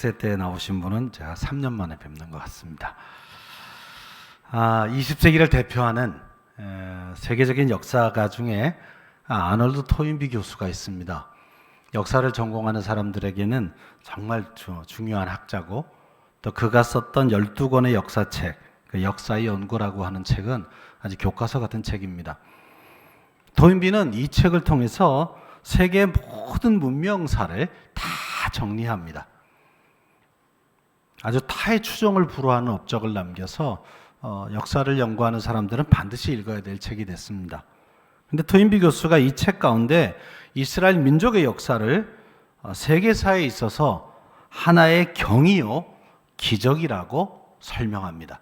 100세 때 나오신 분은 제가 3년 만에 뵙는 것 같습니다. 20세기를 대표하는 세계적인 역사가 중에 아놀드 토인비 교수가 있습니다. 역사를 전공하는 사람들에게는 정말 중요한 학자고, 또 그가 썼던 12권의 역사책, 그 역사의 연구라고 하는 책은 아주 교과서 같은 책입니다. 토인비는 이 책을 통해서 세계 모든 문명사를 다 정리합니다. 아주 타의 추종을 불허하는 업적을 남겨서 역사를 연구하는 사람들은 반드시 읽어야 될 책이 됐습니다. 근데 토인비 교수가 이 책 가운데 이스라엘 민족의 역사를 세계사에 있어서 하나의 경이요 기적이라고 설명합니다.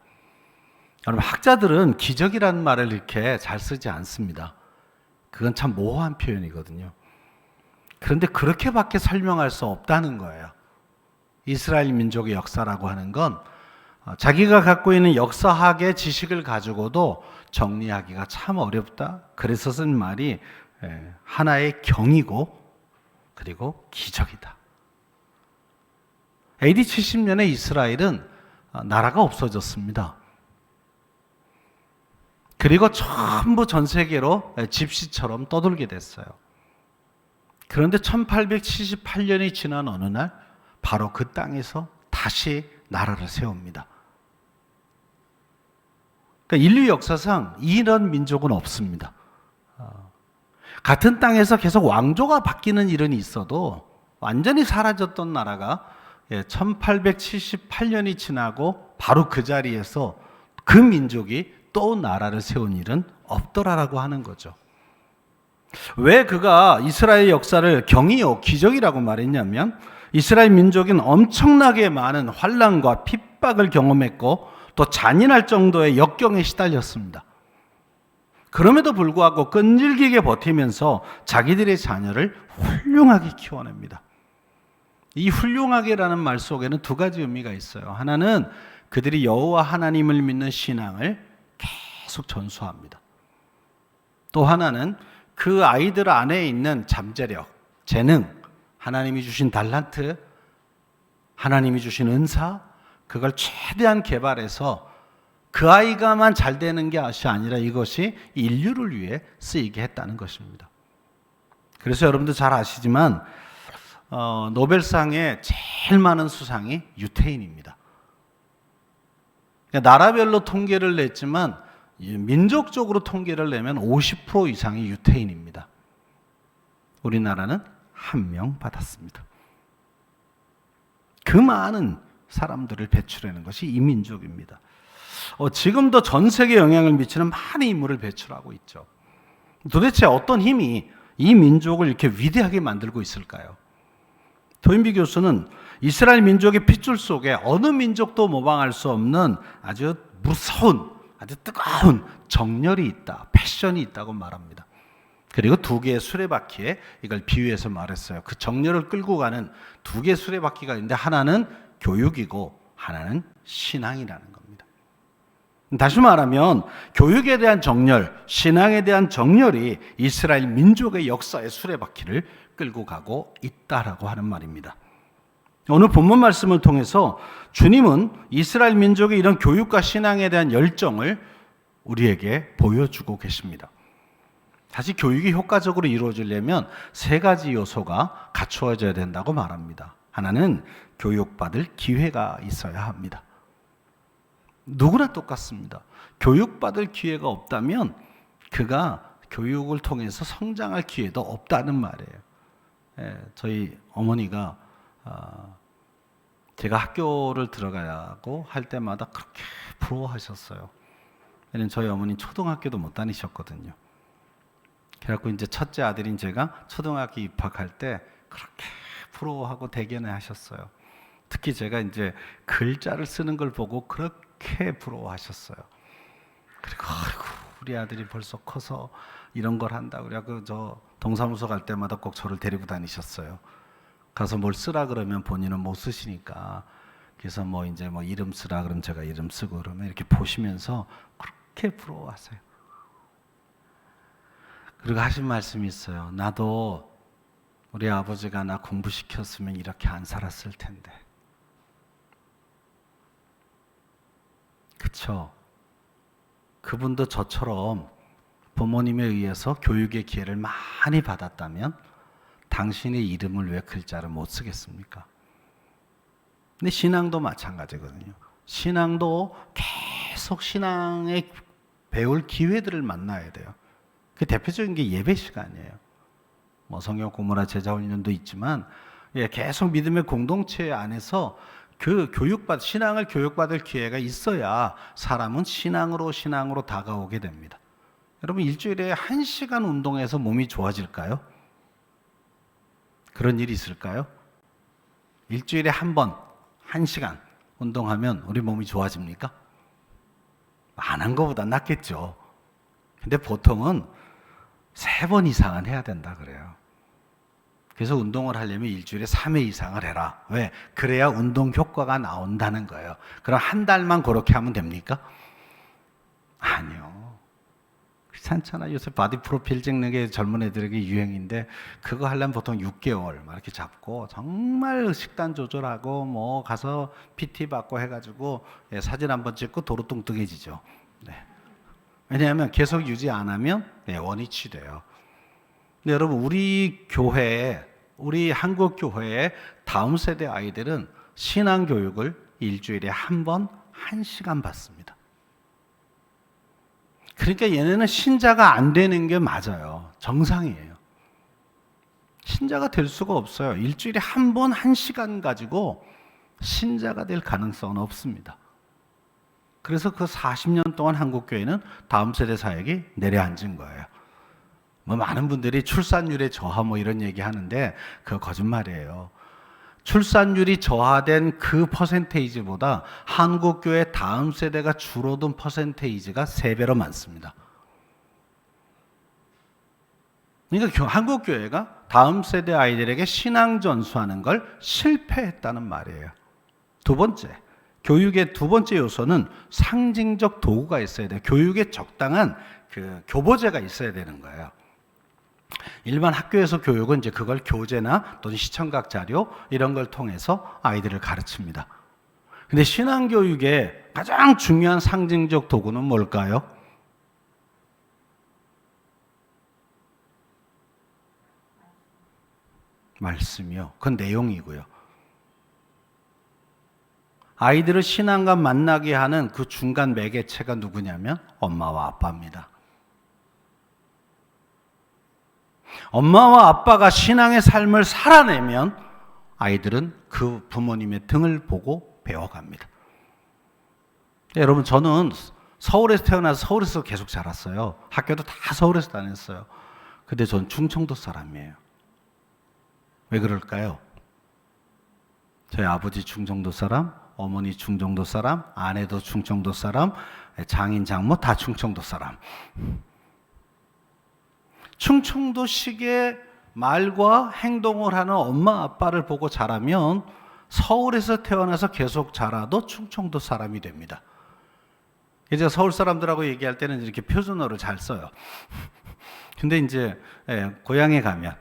여러분, 학자들은 기적이라는 말을 이렇게 잘 쓰지 않습니다. 그건 참 모호한 표현이거든요. 그런데 그렇게밖에 설명할 수 없다는 거예요. 이스라엘 민족의 역사라고 하는 건 자기가 갖고 있는 역사학의 지식을 가지고도 정리하기가 참 어렵다. 그래서 쓴 말이 하나의 경이고 그리고 기적이다. AD 70년에 이스라엘은 나라가 없어졌습니다. 그리고 전부 전 세계로 집시처럼 떠돌게 됐어요. 그런데 1878년이 지난 어느 날 바로 그 땅에서 다시 나라를 세웁니다. 그러니까 인류 역사상 이런 민족은 없습니다. 같은 땅에서 계속 왕조가 바뀌는 일은 있어도 완전히 사라졌던 나라가 1878년이 지나고 바로 그 자리에서 그 민족이 또 나라를 세운 일은 없더라라고 하는 거죠. 왜 그가 이스라엘 역사를 경이요 기적이라고 말했냐면, 이스라엘 민족은 엄청나게 많은 환난과 핍박을 경험했고 또 잔인할 정도의 역경에 시달렸습니다. 그럼에도 불구하고 끈질기게 버티면서 자기들의 자녀를 훌륭하게 키워냅니다. 이 훌륭하게라는 말 속에는 두 가지 의미가 있어요. 하나는 그들이 여호와 하나님을 믿는 신앙을 계속 전수합니다. 또 하나는 그 아이들 안에 있는 잠재력, 재능, 하나님이 주신 달란트, 하나님이 주신 은사, 그걸 최대한 개발해서 그 아이가만 잘 되는 것이 아니라 이것이 인류를 위해 쓰이게 했다는 것입니다. 그래서 여러분도 잘 아시지만 노벨상의 제일 많은 수상이 유태인입니다. 그러니까 나라별로 통계를 냈지만 민족적으로 통계를 내면 50% 이상이 유태인입니다. 우리나라는 1명 받았습니다. 그 많은 사람들을 배출하는 것이 이 민족입니다. 지금도 전 세계에 영향을 미치는 많은 인물을 배출하고 있죠. 도대체 어떤 힘이 이 민족을 이렇게 위대하게 만들고 있을까요? 토인비 교수는 이스라엘 민족의 핏줄 속에 어느 민족도 모방할 수 없는 아주 무서운, 아주 뜨거운 정열이 있다, 패션이 있다고 말합니다. 그리고 두 개의 수레바퀴에 이걸 비유해서 말했어요. 그 정열을 끌고 가는 두 개의 수레바퀴가 있는데 하나는 교육이고 하나는 신앙이라는 겁니다. 다시 말하면 교육에 대한 정열, 신앙에 대한 정열이 이스라엘 민족의 역사의 수레바퀴를 끌고 가고 있다라고 하는 말입니다. 오늘 본문 말씀을 통해서 주님은 이스라엘 민족의 이런 교육과 신앙에 대한 열정을 우리에게 보여주고 계십니다. 사실 교육이 효과적으로 이루어지려면 세 가지 요소가 갖추어져야 된다고 말합니다. 하나는 교육받을 기회가 있어야 합니다. 누구나 똑같습니다. 교육받을 기회가 없다면 그가 교육을 통해서 성장할 기회도 없다는 말이에요. 저희 어머니가 제가 학교를 들어가고 할 때마다 그렇게 부러워하셨어요. 왜냐면 저희 어머니는 초등학교도 못 다니셨거든요. 그래갖고 이제 첫째 아들인 제가 초등학교 입학할 때 그렇게 부러워하고 대견해 하셨어요. 특히 제가 이제 글자를 쓰는 걸 보고 그렇게 부러워하셨어요. 그리고 아이고 우리 아들이 벌써 커서 이런 걸 한다. 그래갖고 저 동사무소 갈 때마다 꼭 저를 데리고 다니셨어요. 가서 뭘 쓰라 그러면 본인은 못 쓰시니까, 그래서 이제 이름 쓰라 그러면 제가 이름 쓰고 그러면 이렇게 보시면서 그렇게 부러워하세요. 그리고 하신 말씀이 있어요. 나도 우리 아버지가 나 공부시켰으면 이렇게 안 살았을 텐데. 그쵸? 그분도 저처럼 부모님에 의해서 교육의 기회를 많이 받았다면 당신의 이름을 왜 글자를 못 쓰겠습니까? 근데 신앙도 마찬가지거든요. 신앙도 계속 신앙에 배울 기회들을 만나야 돼요. 그 대표적인 게 예배 시간이에요. 뭐 성경 공부나 제자 훈련도 있지만 계속 믿음의 공동체 안에서 그 신앙을 교육받을 기회가 있어야 사람은 신앙으로 다가오게 됩니다. 여러분 일주일에 1시간 운동해서 몸이 좋아질까요? 그런 일이 있을까요? 일주일에 한 번, 1시간 운동하면 우리 몸이 좋아집니까? 안 한 것보다 낫겠죠. 근데 보통은 3번 이상은 해야 된다 그래요. 그래서 운동을 하려면 일주일에 3회 이상을 해라. 왜? 그래야 운동 효과가 나온다는 거예요. 그럼 한 달만 그렇게 하면 됩니까? 아니요. 괜찮잖아. 요새 바디 프로필 찍는 게 젊은 애들에게 유행인데 그거 하려면 보통 6개월 막 이렇게 잡고 정말 식단 조절하고 뭐 가서 PT 받고 해가지고 사진 한번 찍고 도로 뚱뚱해지죠. 네. 왜냐하면 계속 유지 안 하면 원위치 돼요. 근데 여러분 우리 한국 교회의 다음 세대 아이들은 신앙 교육을 일주일에 한 번 1시간 받습니다. 그러니까 얘네는 신자가 안 되는 게 맞아요. 정상이에요. 신자가 될 수가 없어요. 일주일에 한 번 1시간 가지고 신자가 될 가능성은 없습니다. 그래서 그 40년 동안 한국교회는 다음 세대 사역이 내려앉은 거예요. 뭐 많은 분들이 출산율의 저하 뭐 이런 얘기 하는데 그거 거짓말이에요. 출산율이 저하된 그 퍼센테이지보다 한국교회 다음 세대가 줄어든 퍼센테이지가 3배로 많습니다. 그러니까 한국교회가 다음 세대 아이들에게 신앙 전수하는 걸 실패했다는 말이에요. 두 번째, 교육의 두 번째 요소는 상징적 도구가 있어야 돼요. 교육에 적당한 그 교보제가 있어야 되는 거예요. 일반 학교에서 교육은 이제 그걸 교재나 또는 시청각 자료 이런 걸 통해서 아이들을 가르칩니다. 근데 신앙교육의 가장 중요한 상징적 도구는 뭘까요? 말씀이요. 그건 내용이고요. 아이들을 신앙과 만나게 하는 그 중간 매개체가 누구냐면 엄마와 아빠입니다. 엄마와 아빠가 신앙의 삶을 살아내면 아이들은 그 부모님의 등을 보고 배워갑니다. 여러분 저는 서울에서 태어나서 서울에서 계속 자랐어요. 학교도 다 서울에서 다녔어요. 근데 전 충청도 사람이에요. 왜 그럴까요? 저희 아버지 충청도 사람, 어머니 충청도 사람, 아내도 충청도 사람, 장인 장모 다 충청도 사람. 충청도식의 말과 행동을 하는 엄마 아빠를 보고 자라면 서울에서 태어나서 계속 자라도 충청도 사람이 됩니다. 제가 서울 사람들하고 얘기할 때는 이렇게 표준어를 잘 써요. 근데 이제 고향에 가면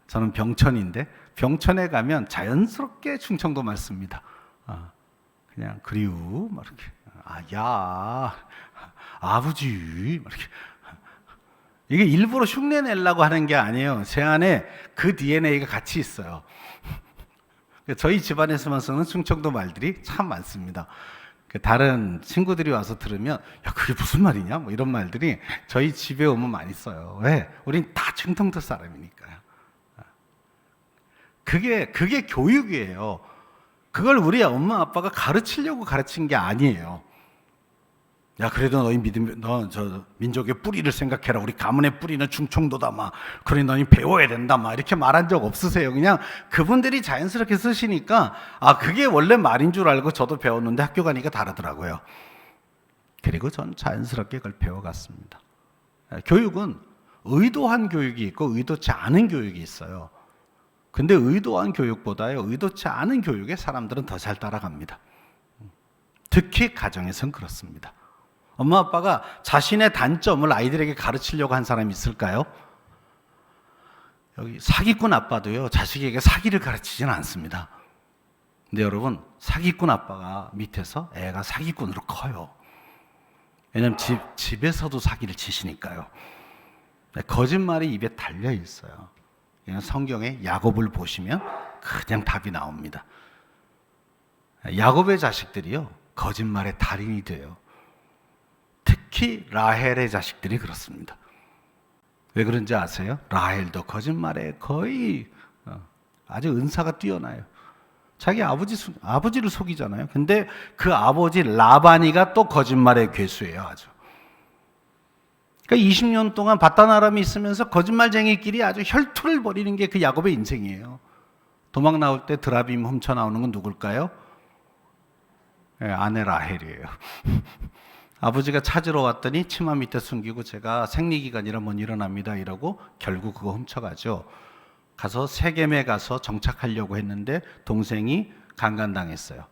저는 병천인데 병천에 가면 자연스럽게 충청도 말 씁니다. 그냥 그리우 막 이렇게 야 아버지 막 이렇게 이게 일부러 흉내 내려고 하는 게 아니에요. 제 안에 그 DNA가 같이 있어요. 저희 집안에서만 쓰는 충청도 말들이 참 많습니다. 다른 친구들이 와서 들으면 야 그게 무슨 말이냐 뭐 이런 말들이 저희 집에 오면 많이 써요. 왜? 우린 다 충청도 사람이니까요. 그게 교육이에요. 그걸 우리 엄마 아빠가 가르치려고 가르친 게 아니에요. 야 그래도 너희 너 저 민족의 뿌리를 생각해라. 우리 가문의 뿌리는 충청도다 막. 그래 너희 배워야 된다 막 이렇게 말한 적 없으세요. 그냥 그분들이 자연스럽게 쓰시니까 그게 원래 말인 줄 알고 저도 배웠는데 학교 가니까 다르더라고요. 그리고 전 자연스럽게 그걸 배워갔습니다. 교육은 의도한 교육이 있고 의도치 않은 교육이 있어요. 근데 의도한 교육보다요 의도치 않은 교육에 사람들은 더 잘 따라갑니다. 특히 가정에선 그렇습니다. 엄마 아빠가 자신의 단점을 아이들에게 가르치려고 한 사람이 있을까요? 여기 사기꾼 아빠도요 자식에게 사기를 가르치지는 않습니다. 근데 여러분, 사기꾼 아빠가 밑에서 애가 사기꾼으로 커요. 왜냐면 집에서도 사기를 치시니까요. 거짓말이 입에 달려 있어요. 성경에 야곱을 보시면 그냥 답이 나옵니다. 야곱의 자식들이요, 거짓말의 달인이 돼요. 특히 라헬의 자식들이 그렇습니다. 왜 그런지 아세요? 라헬도 거짓말에 거의 아주 은사가 뛰어나요. 자기 아버지를 속이잖아요. 근데 그 아버지 라반이가 또 거짓말의 괴수예요, 아주. 그러니까 20년 동안 바다나람이 있으면서 거짓말쟁이끼리 아주 혈투를 벌이는 게 그 야곱의 인생이에요. 도망 나올 때 드라빔 훔쳐 나오는 건 누굴까요? 아내 라헬이에요. 아버지가 찾으러 왔더니 치마 밑에 숨기고 제가 생리기간이라 못 일어납니다 이러고 결국 그거 훔쳐가죠. 가서 세겜에 가서 정착하려고 했는데 동생이 강간당했어요.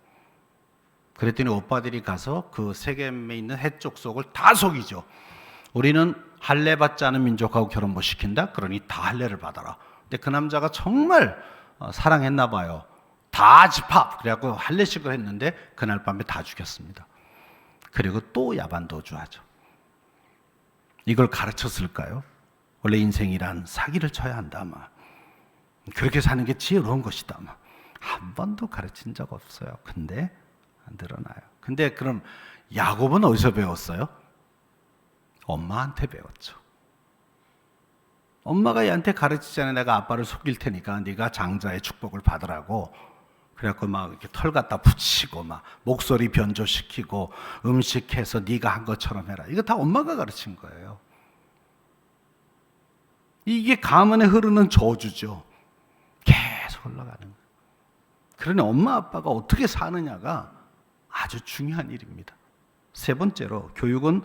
그랬더니 오빠들이 가서 그 세겜에 있는 해쪽 속을 다 속이죠. 우리는 할례 받지 않은 민족하고 결혼 못 시킨다? 그러니 다 할례를 받아라. 근데 그 남자가 정말 사랑했나 봐요. 다 집합! 그래갖고 할례식을 했는데 그날 밤에 다 죽였습니다. 그리고 또 야반도주하죠. 이걸 가르쳤을까요? 원래 인생이란 사기를 쳐야 한다. 그렇게 사는 게 지혜로운 것이다. 한 번도 가르친 적 없어요. 근데 늘어나요. 근데 그럼 야곱은 어디서 배웠어요? 엄마한테 배웠죠. 엄마가 얘한테 가르치잖아요. 내가 아빠를 속일 테니까 네가 장자의 축복을 받으라고. 그래갖고 막 이렇게 털 갖다 붙이고 막 목소리 변조시키고 음식해서 네가 한 것처럼 해라. 이거 다 엄마가 가르친 거예요. 이게 가문에 흐르는 저주죠. 계속 올라가는 거예요. 그러니 엄마 아빠가 어떻게 사느냐가 아주 중요한 일입니다. 세 번째로 교육은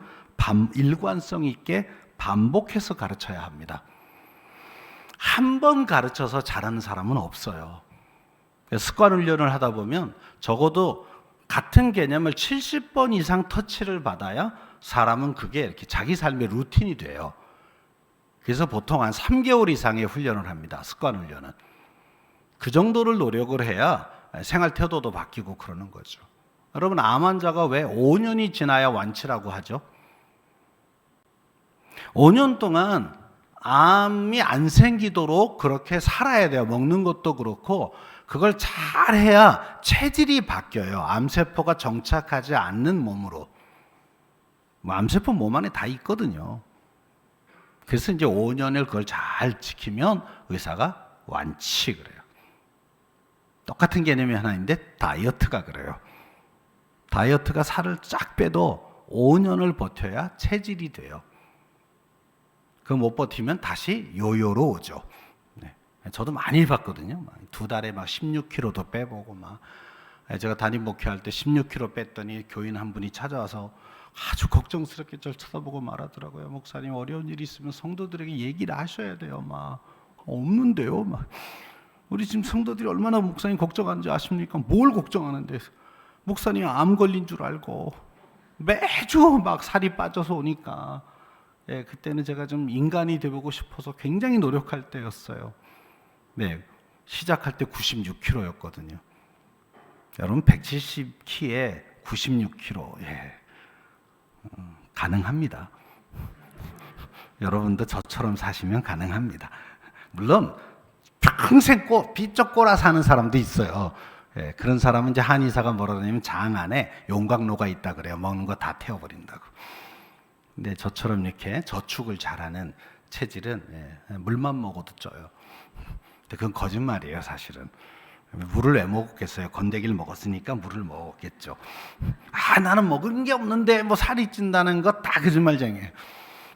일관성 있게 반복해서 가르쳐야 합니다. 한 번 가르쳐서 잘하는 사람은 없어요. 습관 훈련을 하다 보면 적어도 같은 개념을 70번 이상 터치를 받아야 사람은 그게 이렇게 자기 삶의 루틴이 돼요. 그래서 보통 한 3개월 이상의 훈련을 합니다. 습관 훈련은. 그 정도를 노력을 해야 생활 태도도 바뀌고 그러는 거죠. 여러분, 암 환자가 왜 5년이 지나야 완치라고 하죠? 5년 동안 암이 안 생기도록 그렇게 살아야 돼요. 먹는 것도 그렇고 그걸 잘 해야 체질이 바뀌어요. 암세포가 정착하지 않는 몸으로. 암세포 몸 안에 다 있거든요. 그래서 이제 5년을 그걸 잘 지키면 의사가 완치 그래요. 똑같은 개념이 하나 있는데 다이어트가 그래요. 다이어트가 살을 쫙 빼도 5년을 버텨야 체질이 돼요. 그 못 버티면 다시 요요로 오죠. 네. 저도 많이 봤거든요. 2달에 막 16kg도 빼보고 막. 제가 담임 목회할 때 16kg 뺐더니 교인 한 분이 찾아와서 아주 걱정스럽게 저를 쳐다보고 말하더라고요. 목사님, 어려운 일이 있으면 성도들에게 얘기를 하셔야 돼요. 막 없는데요. 막 우리 지금 성도들이 얼마나 목사님 걱정하는지 아십니까? 뭘 걱정하는데? 목사님 암 걸린 줄 알고 매주 막 살이 빠져서 오니까. 예, 그때는 제가 좀 인간이 되보고 싶어서 굉장히 노력할 때였어요. 네, 시작할 때 96kg였거든요. 여러분 170키에 96kg, 예, 가능합니다. 여러분도 저처럼 사시면 가능합니다. 물론 평생 비쩍 꼬라 사는 사람도 있어요. 예, 그런 사람은 이제 한의사가 뭐라 그러냐면 장 안에 용광로가 있다 그래요. 먹는 거 다 태워버린다고. 근데 저처럼 이렇게 저축을 잘하는 체질은 물만 먹어도 쪄요. 근데 그건 거짓말이에요, 사실은. 물을 왜 먹었겠어요? 건더기를 먹었으니까 물을 먹었겠죠. 나는 먹은 게 없는데 뭐 살이 찐다는 거 다 거짓말쟁이에요.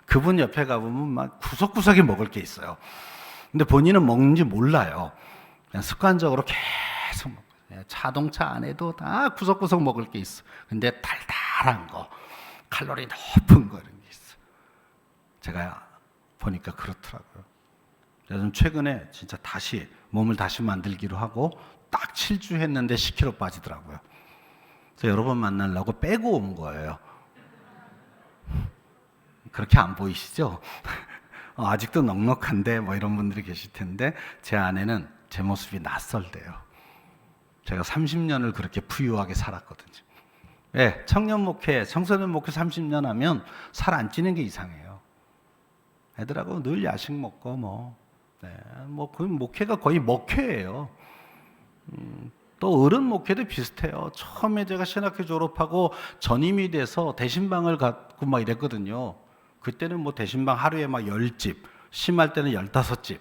그분 옆에 가보면 막 구석구석에 먹을 게 있어요. 근데 본인은 먹는지 몰라요. 그냥 습관적으로 계속 먹어요. 자동차 안에도 다 구석구석 먹을 게 있어. 근데 달달한 거, 칼로리 높은 거 이런 게 있어. 제가 보니까 그렇더라고요. 그래서 최근에 진짜 다시 몸을 다시 만들기로 하고 딱 7주 했는데 10kg 빠지더라고요. 그래서 여러 번 만나려고 빼고 온 거예요. 그렇게 안 보이시죠? 아직도 넉넉한데 뭐 이런 분들이 계실 텐데 제 아내는 제 모습이 낯설대요. 제가 30년을 그렇게 부유하게 살았거든요. 예, 청년 목회, 청소년 목회 30년 하면 살 안 찌는 게 이상해요. 애들하고 늘 야식 먹고 그 목회가 거의 먹회예요. 또 어른 목회도 비슷해요. 처음에 제가 신학교 졸업하고 전임이 돼서 대신방을 갖고 막 이랬거든요. 그때는 뭐 대신방 하루에 막 10집, 심할 때는 15집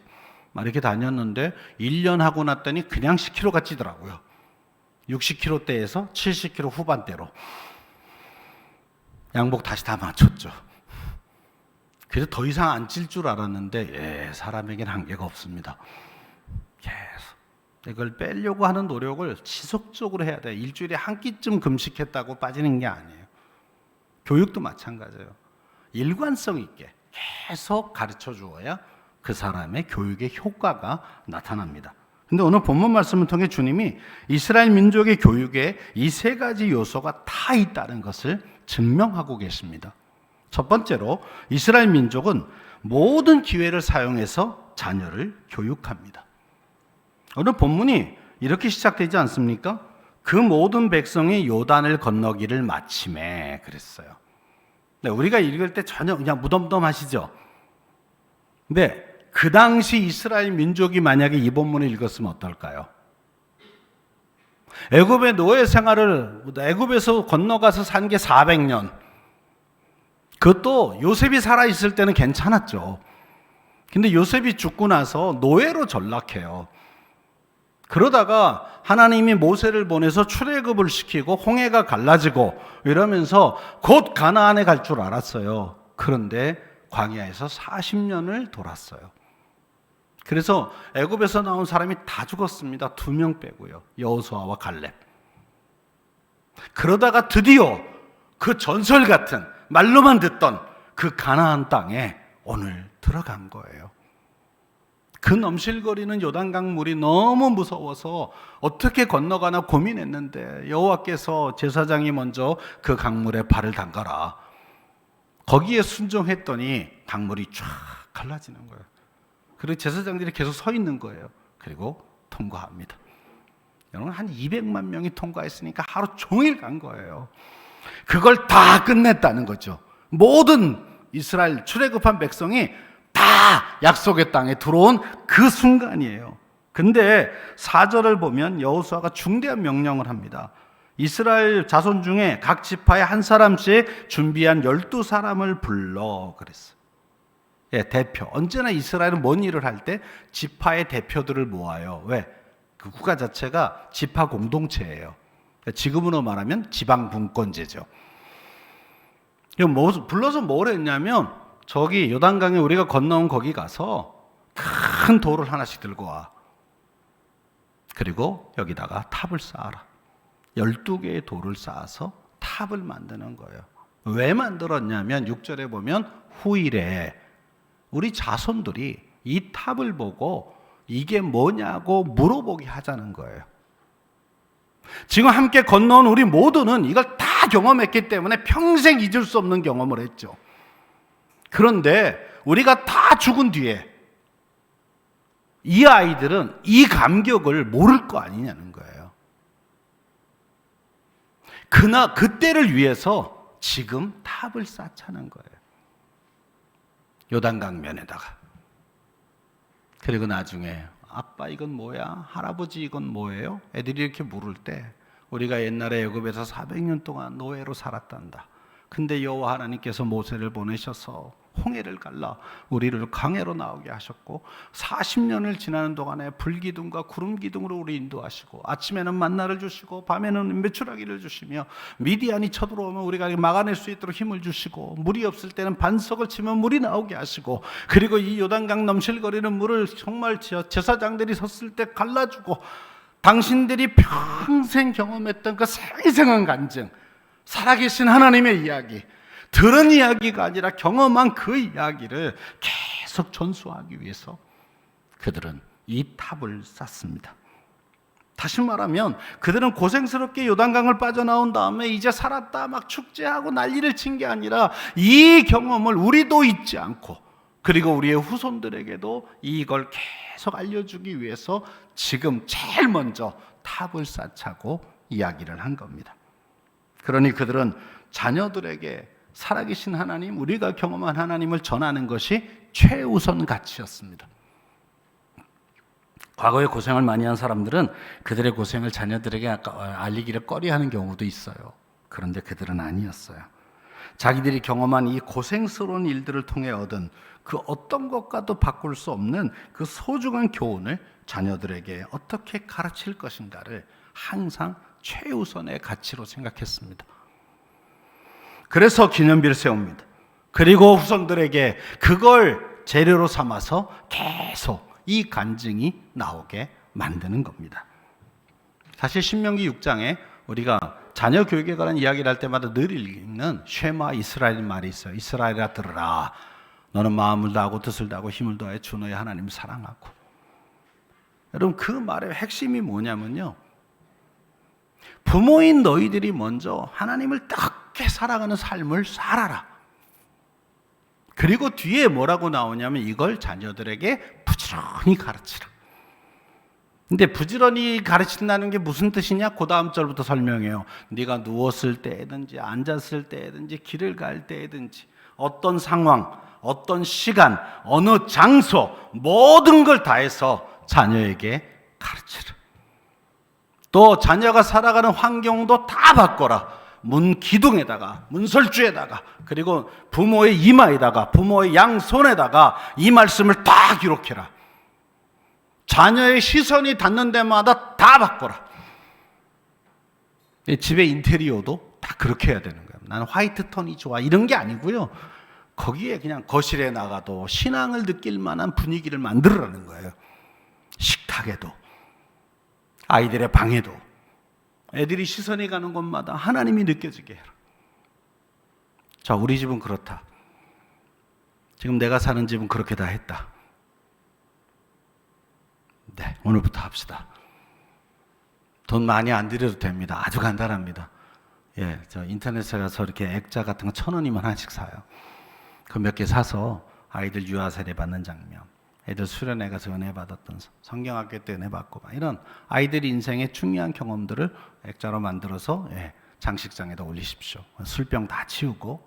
막 이렇게 다녔는데 1년 하고 났더니 그냥 10kg가 찌더라고요. 60kg대에서 70kg 후반대로 양복 다시 다 맞췄죠. 그래서 더 이상 안 찔 줄 알았는데 사람에겐 한계가 없습니다. 계속 이걸 빼려고 하는 노력을 지속적으로 해야 돼요. 일주일에 한 끼쯤 금식했다고 빠지는 게 아니에요. 교육도 마찬가지예요. 일관성 있게 계속 가르쳐 주어야 그 사람의 교육의 효과가 나타납니다. 근데 오늘 본문 말씀을 통해 주님이 이스라엘 민족의 교육에 이 세 가지 요소가 다 있다는 것을 증명하고 계십니다. 첫 번째로 이스라엘 민족은 모든 기회를 사용해서 자녀를 교육합니다. 오늘 본문이 이렇게 시작되지 않습니까? 그 모든 백성이 요단을 건너기를 마침에 그랬어요. 네, 우리가 읽을 때 전혀 그냥 무덤덤하시죠? 근데 그 당시 이스라엘 민족이 만약에 이 본문을 읽었으면 어떨까요? 애굽의 노예 생활을 애굽에서 건너가서 산 게 400년. 그것도 요셉이 살아있을 때는 괜찮았죠. 근데 요셉이 죽고 나서 노예로 전락해요. 그러다가 하나님이 모세를 보내서 출애굽을 시키고 홍해가 갈라지고 이러면서 곧 가나안에 갈 줄 알았어요. 그런데 광야에서 40년을 돌았어요. 그래서 애굽에서 나온 사람이 다 죽었습니다. 2명 빼고요. 여호수아와 갈렙. 그러다가 드디어 그 전설 같은 말로만 듣던 그 가나안 땅에 오늘 들어간 거예요. 그 넘실거리는 요단강 물이 너무 무서워서 어떻게 건너가나 고민했는데 여호와께서 제사장이 먼저 그 강물에 발을 담가라. 거기에 순종했더니 강물이 쫙 갈라지는 거예요. 그리고 제사장들이 계속 서 있는 거예요. 그리고 통과합니다. 여러분 한 200만 명이 통과했으니까 하루 종일 간 거예요. 그걸 다 끝냈다는 거죠. 모든 이스라엘 출애굽한 백성이 다 약속의 땅에 들어온 그 순간이에요. 근데 4절을 보면 여호수아가 중대한 명령을 합니다. 이스라엘 자손 중에 각 지파에 한 사람씩 준비한 12사람을 불러 그랬어요. 예, 대표. 언제나 이스라엘은 뭔 일을 할 때 지파의 대표들을 모아요. 왜? 그 국가 자체가 지파 공동체예요. 지금으로 말하면 지방분권제죠. 불러서 뭘 했냐면 저기 요단강에 우리가 건너온 거기 가서 큰 돌을 하나씩 들고 와. 그리고 여기다가 탑을 쌓아라. 12개의 돌을 쌓아서 탑을 만드는 거예요. 왜 만들었냐면 6절에 보면 후일에 우리 자손들이 이 탑을 보고 이게 뭐냐고 물어보게 하자는 거예요. 지금 함께 건너온 우리 모두는 이걸 다 경험했기 때문에 평생 잊을 수 없는 경험을 했죠. 그런데 우리가 다 죽은 뒤에 이 아이들은 이 감격을 모를 거 아니냐는 거예요. 그때를 위해서 지금 탑을 쌓자는 거예요. 요단강면에다가. 그리고 나중에 아빠 이건 뭐야? 할아버지 이건 뭐예요? 애들이 이렇게 물을 때 우리가 옛날에 애굽에서 400년 동안 노예로 살았단다. 근데 여호와 하나님께서 모세를 보내셔서 홍해를 갈라 우리를 강해로 나오게 하셨고 40년을 지나는 동안에 불기둥과 구름기둥으로 우리 인도하시고 아침에는 만나를 주시고 밤에는 메추라기를 주시며 미디안이 쳐들어오면 우리가 막아낼 수 있도록 힘을 주시고 물이 없을 때는 반석을 치면 물이 나오게 하시고 그리고 이 요단강 넘실거리는 물을 정말 제사장들이 섰을 때 갈라주고 당신들이 평생 경험했던 그 생생한 간증 살아계신 하나님의 이야기 들은 이야기가 아니라 경험한 그 이야기를 계속 전수하기 위해서 그들은 이 탑을 쌓습니다. 다시 말하면 그들은 고생스럽게 요단강을 빠져나온 다음에 이제 살았다 막 축제하고 난리를 친 게 아니라 이 경험을 우리도 잊지 않고 그리고 우리의 후손들에게도 이걸 계속 알려주기 위해서 지금 제일 먼저 탑을 쌓자고 이야기를 한 겁니다. 그러니 그들은 자녀들에게 살아계신 하나님, 우리가 경험한 하나님을 전하는 것이 최우선 가치였습니다. 과거에 고생을 많이 한 사람들은 그들의 고생을 자녀들에게 알리기를 꺼려하는 경우도 있어요. 그런데 그들은 아니었어요. 자기들이 경험한 이 고생스러운 일들을 통해 얻은 그 어떤 것과도 바꿀 수 없는 그 소중한 교훈을 자녀들에게 어떻게 가르칠 것인가를 항상 최우선의 가치로 생각했습니다. 그래서 기념비를 세웁니다. 그리고 후손들에게 그걸 재료로 삼아서 계속 이 간증이 나오게 만드는 겁니다. 사실 신명기 6장에 우리가 자녀 교육에 관한 이야기를 할 때마다 늘 읽는 쉐마 이스라엘 말이 있어요. 이스라엘아 들으라. 너는 마음을 다하고 뜻을 다하고 힘을 다해 주 너의 하나님을 사랑하고. 여러분 그 말의 핵심이 뭐냐면요. 부모인 너희들이 먼저 하나님을 뜨겁게 사랑하는 삶을 살아라. 그리고 뒤에 뭐라고 나오냐면 이걸 자녀들에게 부지런히 가르치라. 근데 부지런히 가르친다는 게 무슨 뜻이냐? 그 다음 절부터 설명해요. 네가 누웠을 때든지 앉았을 때든지 길을 갈 때든지 어떤 상황, 어떤 시간, 어느 장소 모든 걸 다해서 자녀에게 가르치라. 또 자녀가 살아가는 환경도 다 바꿔라. 문 기둥에다가 문설주에다가 그리고 부모의 이마에다가 부모의 양손에다가 이 말씀을 다 기록해라. 자녀의 시선이 닿는 데마다 다 바꿔라. 집의 인테리어도 다 그렇게 해야 되는 거예요. 나는 화이트 톤이 좋아 이런 게 아니고요. 거기에 그냥 거실에 나가도 신앙을 느낄 만한 분위기를 만들어라는 거예요. 식탁에도 아이들의 방에도 애들이 시선이 가는 곳마다 하나님이 느껴지게 해라. 자, 우리 집은 그렇다. 지금 내가 사는 집은 그렇게 다 했다. 네, 오늘부터 합시다. 돈 많이 안 들여도 됩니다. 아주 간단합니다. 예, 저 인터넷에 가서 이렇게 액자 같은 거 1,000원이면 하나씩 사요. 그 몇 개 사서 아이들 유아 세례 받는 장면, 애들 수련회 가서 은혜 받았던 성경학교 때 은혜 받고 막 이런 아이들 인생의 중요한 경험들을 액자로 만들어서 예, 장식장에다 올리십시오. 술병 다 치우고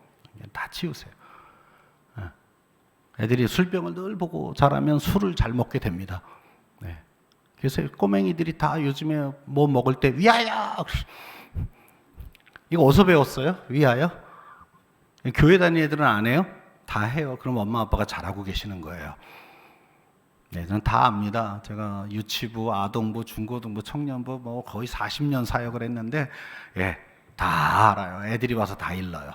다 치우세요. 애들이 술병을 늘 보고 자라면 술을 잘 먹게 됩니다. 네. 그래서 꼬맹이들이 다 요즘에 뭐 먹을 때 위하여 이거 어디서 배웠어요? 위하여? 교회 다니는 애들은 안 해요? 다 해요. 그럼 엄마 아빠가 잘하고 계시는 거예요. 네, 저는 다 압니다. 제가 유치부, 아동부, 중고등부, 청년부 뭐 거의 40년 사역을 했는데 예, 다 알아요. 애들이 와서 다 일러요.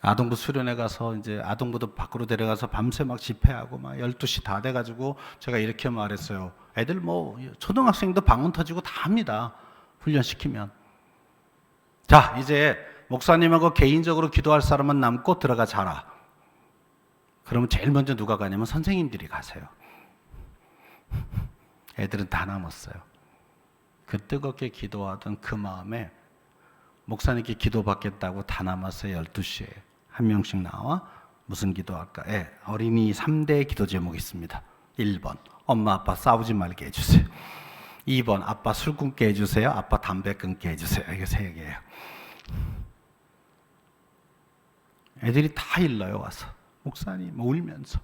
아동부 수련회 가서 이제 아동부도 밖으로 데려가서 밤새 막 집회하고 막 12시 다 돼가지고 제가 이렇게 말했어요. 애들 뭐 초등학생도 방문 터지고 다 합니다. 훈련시키면. 자, 이제 목사님하고 개인적으로 기도할 사람은 남고 들어가 자라. 그러면 제일 먼저 누가 가냐면 선생님들이 가세요. 애들은 다 남았어요. 그 뜨겁게 기도하던 그 마음에 목사님께 기도받겠다고 다 남았어요. 12시에 한 명씩 나와 무슨 기도할까? 예, 어린이 3대 기도 제목이 있습니다. 1번 엄마 아빠 싸우지 말게 해주세요. 2번 아빠 술 끊게 해주세요. 아빠 담배 끊게 해주세요. 이게 3개예요. 애들이 다 일러요. 와서 목사님 울면서.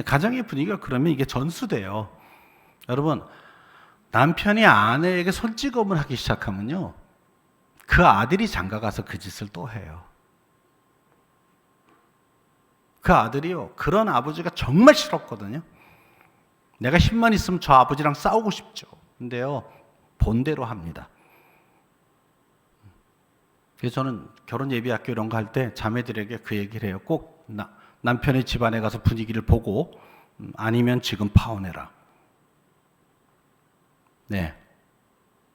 가정의 분위기가 그러면 이게 전수돼요. 여러분, 남편이 아내에게 손찌검을 하기 시작하면요, 그 아들이 장가가서 그 짓을 또 해요. 그 아들이요, 그런 아버지가 정말 싫었거든요. 내가 힘만 있으면 저 아버지랑 싸우고 싶죠. 근데요, 본대로 합니다. 그래서 저는 결혼 예비학교 이런 거 할 때 자매들에게 그 얘기를 해요. 꼭 남편의 집안에 가서 분위기를 보고 아니면 지금 파혼해라. 네,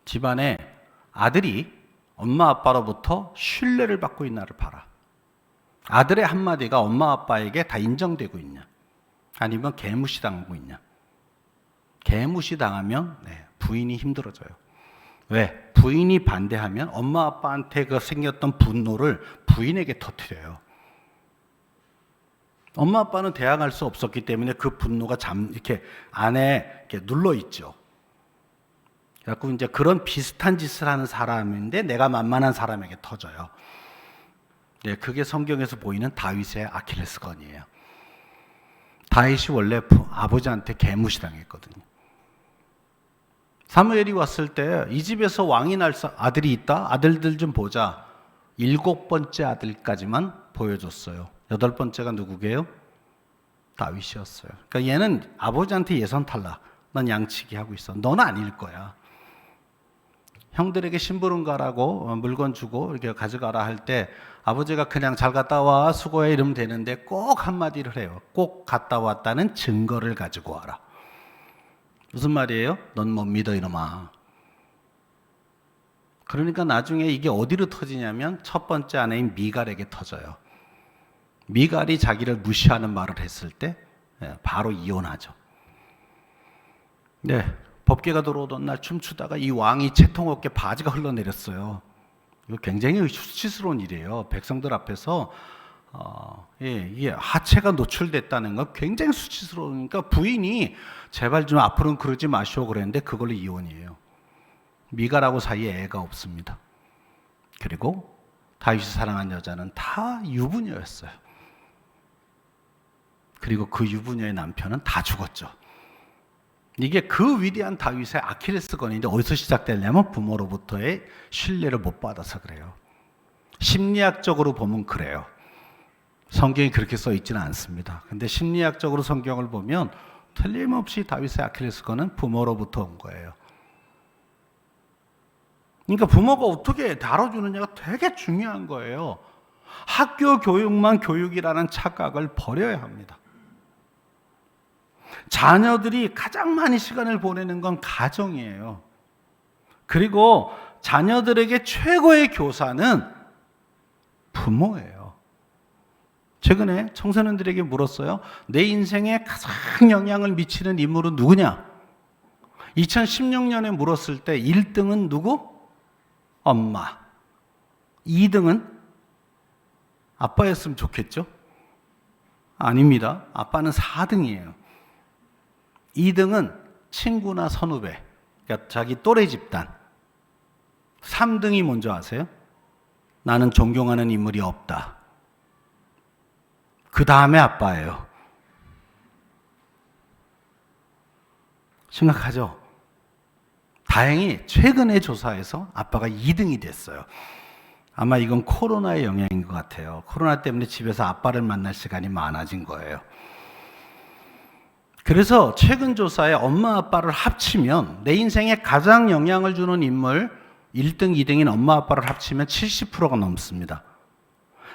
집안에 아들이 엄마 아빠로부터 신뢰를 받고 있나를 봐라. 아들의 한마디가 엄마 아빠에게 다 인정되고 있냐, 아니면 개무시당하고 있냐. 개무시당하면 네, 부인이 힘들어져요. 왜? 부인이 반대하면 엄마 아빠한테 그 생겼던 분노를 부인에게 터뜨려요. 엄마 아빠는 대항할 수 없었기 때문에 그 분노가 이렇게 안에 이렇게 눌러 있죠. 그래서 이제 그런 비슷한 짓을 하는 사람인데 내가 만만한 사람에게 터져요. 네, 그게 성경에서 보이는 다윗의 아킬레스건이에요. 다윗이 원래 아버지한테 개무시당했거든요. 사무엘이 왔을 때 이 집에서 왕이 날 아들이 있다? 아들들 좀 보자. 7번째 아들까지만 보여줬어요. 8번째가 누구게요? 다윗이었어요. 그러니까 얘는 아버지한테 예선 탈락. 넌 양치기 하고 있어. 넌 아닐 거야. 형들에게 심부름 가라고 물건 주고 이렇게 가져가라 할 때 아버지가 그냥 잘 갔다 와 수고해 이러면 되는데 꼭 한마디를 해요. 꼭 갔다 왔다는 증거를 가지고 와라. 무슨 말이에요? 넌 못 믿어 이놈아. 그러니까 나중에 이게 어디로 터지냐면 첫 번째 아내인 미갈에게 터져요. 미갈이 자기를 무시하는 말을 했을 때 바로 이혼하죠. 네, 법궤가 들어오던 날 춤추다가 이 왕이 채통 없게 바지가 흘러내렸어요. 이거 굉장히 수치스러운 일이에요. 백성들 앞에서 이게 하체가 노출됐다는 건 굉장히 수치스러우니까 부인이 제발 좀 앞으로는 그러지 마시오 그랬는데 그걸로 이혼이에요. 미갈하고 사이에 애가 없습니다. 그리고 다윗이 사랑한 여자는 다 유부녀였어요. 그리고 그 유부녀의 남편은 다 죽었죠. 이게 그 위대한 다윗의 아킬레스건인데 어디서 시작됐냐면 부모로부터의 신뢰를 못 받아서 그래요. 심리학적으로 보면 그래요. 성경이 그렇게 써 있지는 않습니다. 근데 심리학적으로 성경을 보면 틀림없이 다윗의 아킬레스건은 부모로부터 온 거예요. 그러니까 부모가 어떻게 다뤄주느냐가 되게 중요한 거예요. 학교 교육만 교육이라는 착각을 버려야 합니다. 자녀들이 가장 많이 시간을 보내는 건 가정이에요. 그리고 자녀들에게 최고의 교사는 부모예요. 최근에 청소년들에게 물었어요. 내 인생에 가장 영향을 미치는 인물은 누구냐? 2016년에 물었을 때 1등은 누구? 엄마. 2등은 아빠였으면 좋겠죠? 아닙니다. 아빠는 4등이에요. 2등은 친구나 선후배, 그러니까 자기 또래 집단. 3등이 뭔지 아세요? 나는 존경하는 인물이 없다. 그 다음에 아빠예요. 심각하죠? 다행히 최근의 조사에서 아빠가 2등이 됐어요. 아마 이건 코로나의 영향인 것 같아요. 코로나 때문에 집에서 아빠를 만날 시간이 많아진 거예요. 그래서 최근 조사에 엄마 아빠를 합치면 내 인생에 가장 영향을 주는 인물 1등, 2등인 엄마 아빠를 합치면 70%가 넘습니다.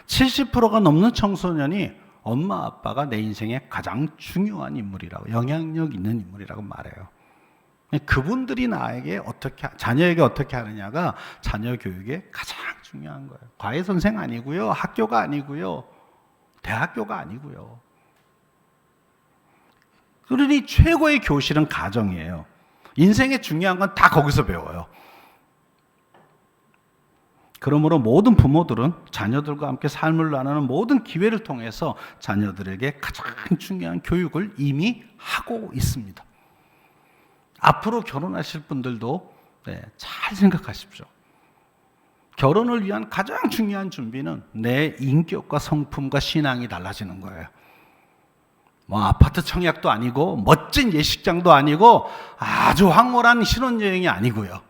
70%가 넘는 청소년이 엄마 아빠가 내 인생에 가장 중요한 인물이라고, 영향력 있는 인물이라고 말해요. 그분들이 나에게 자녀에게 어떻게 하느냐가 자녀 교육에 가장 중요한 거예요. 과외 선생 아니고요, 학교가 아니고요, 대학교가 아니고요. 그러니 최고의 교실은 가정이에요. 인생에 중요한 건 다 거기서 배워요. 그러므로 모든 부모들은 자녀들과 함께 삶을 나누는 모든 기회를 통해서 자녀들에게 가장 중요한 교육을 이미 하고 있습니다. 앞으로 결혼하실 분들도 잘 생각하십시오. 결혼을 위한 가장 중요한 준비는 내 인격과 성품과 신앙이 달라지는 거예요. 뭐 아파트 청약도 아니고 멋진 예식장도 아니고 아주 황홀한 신혼여행이 아니고요.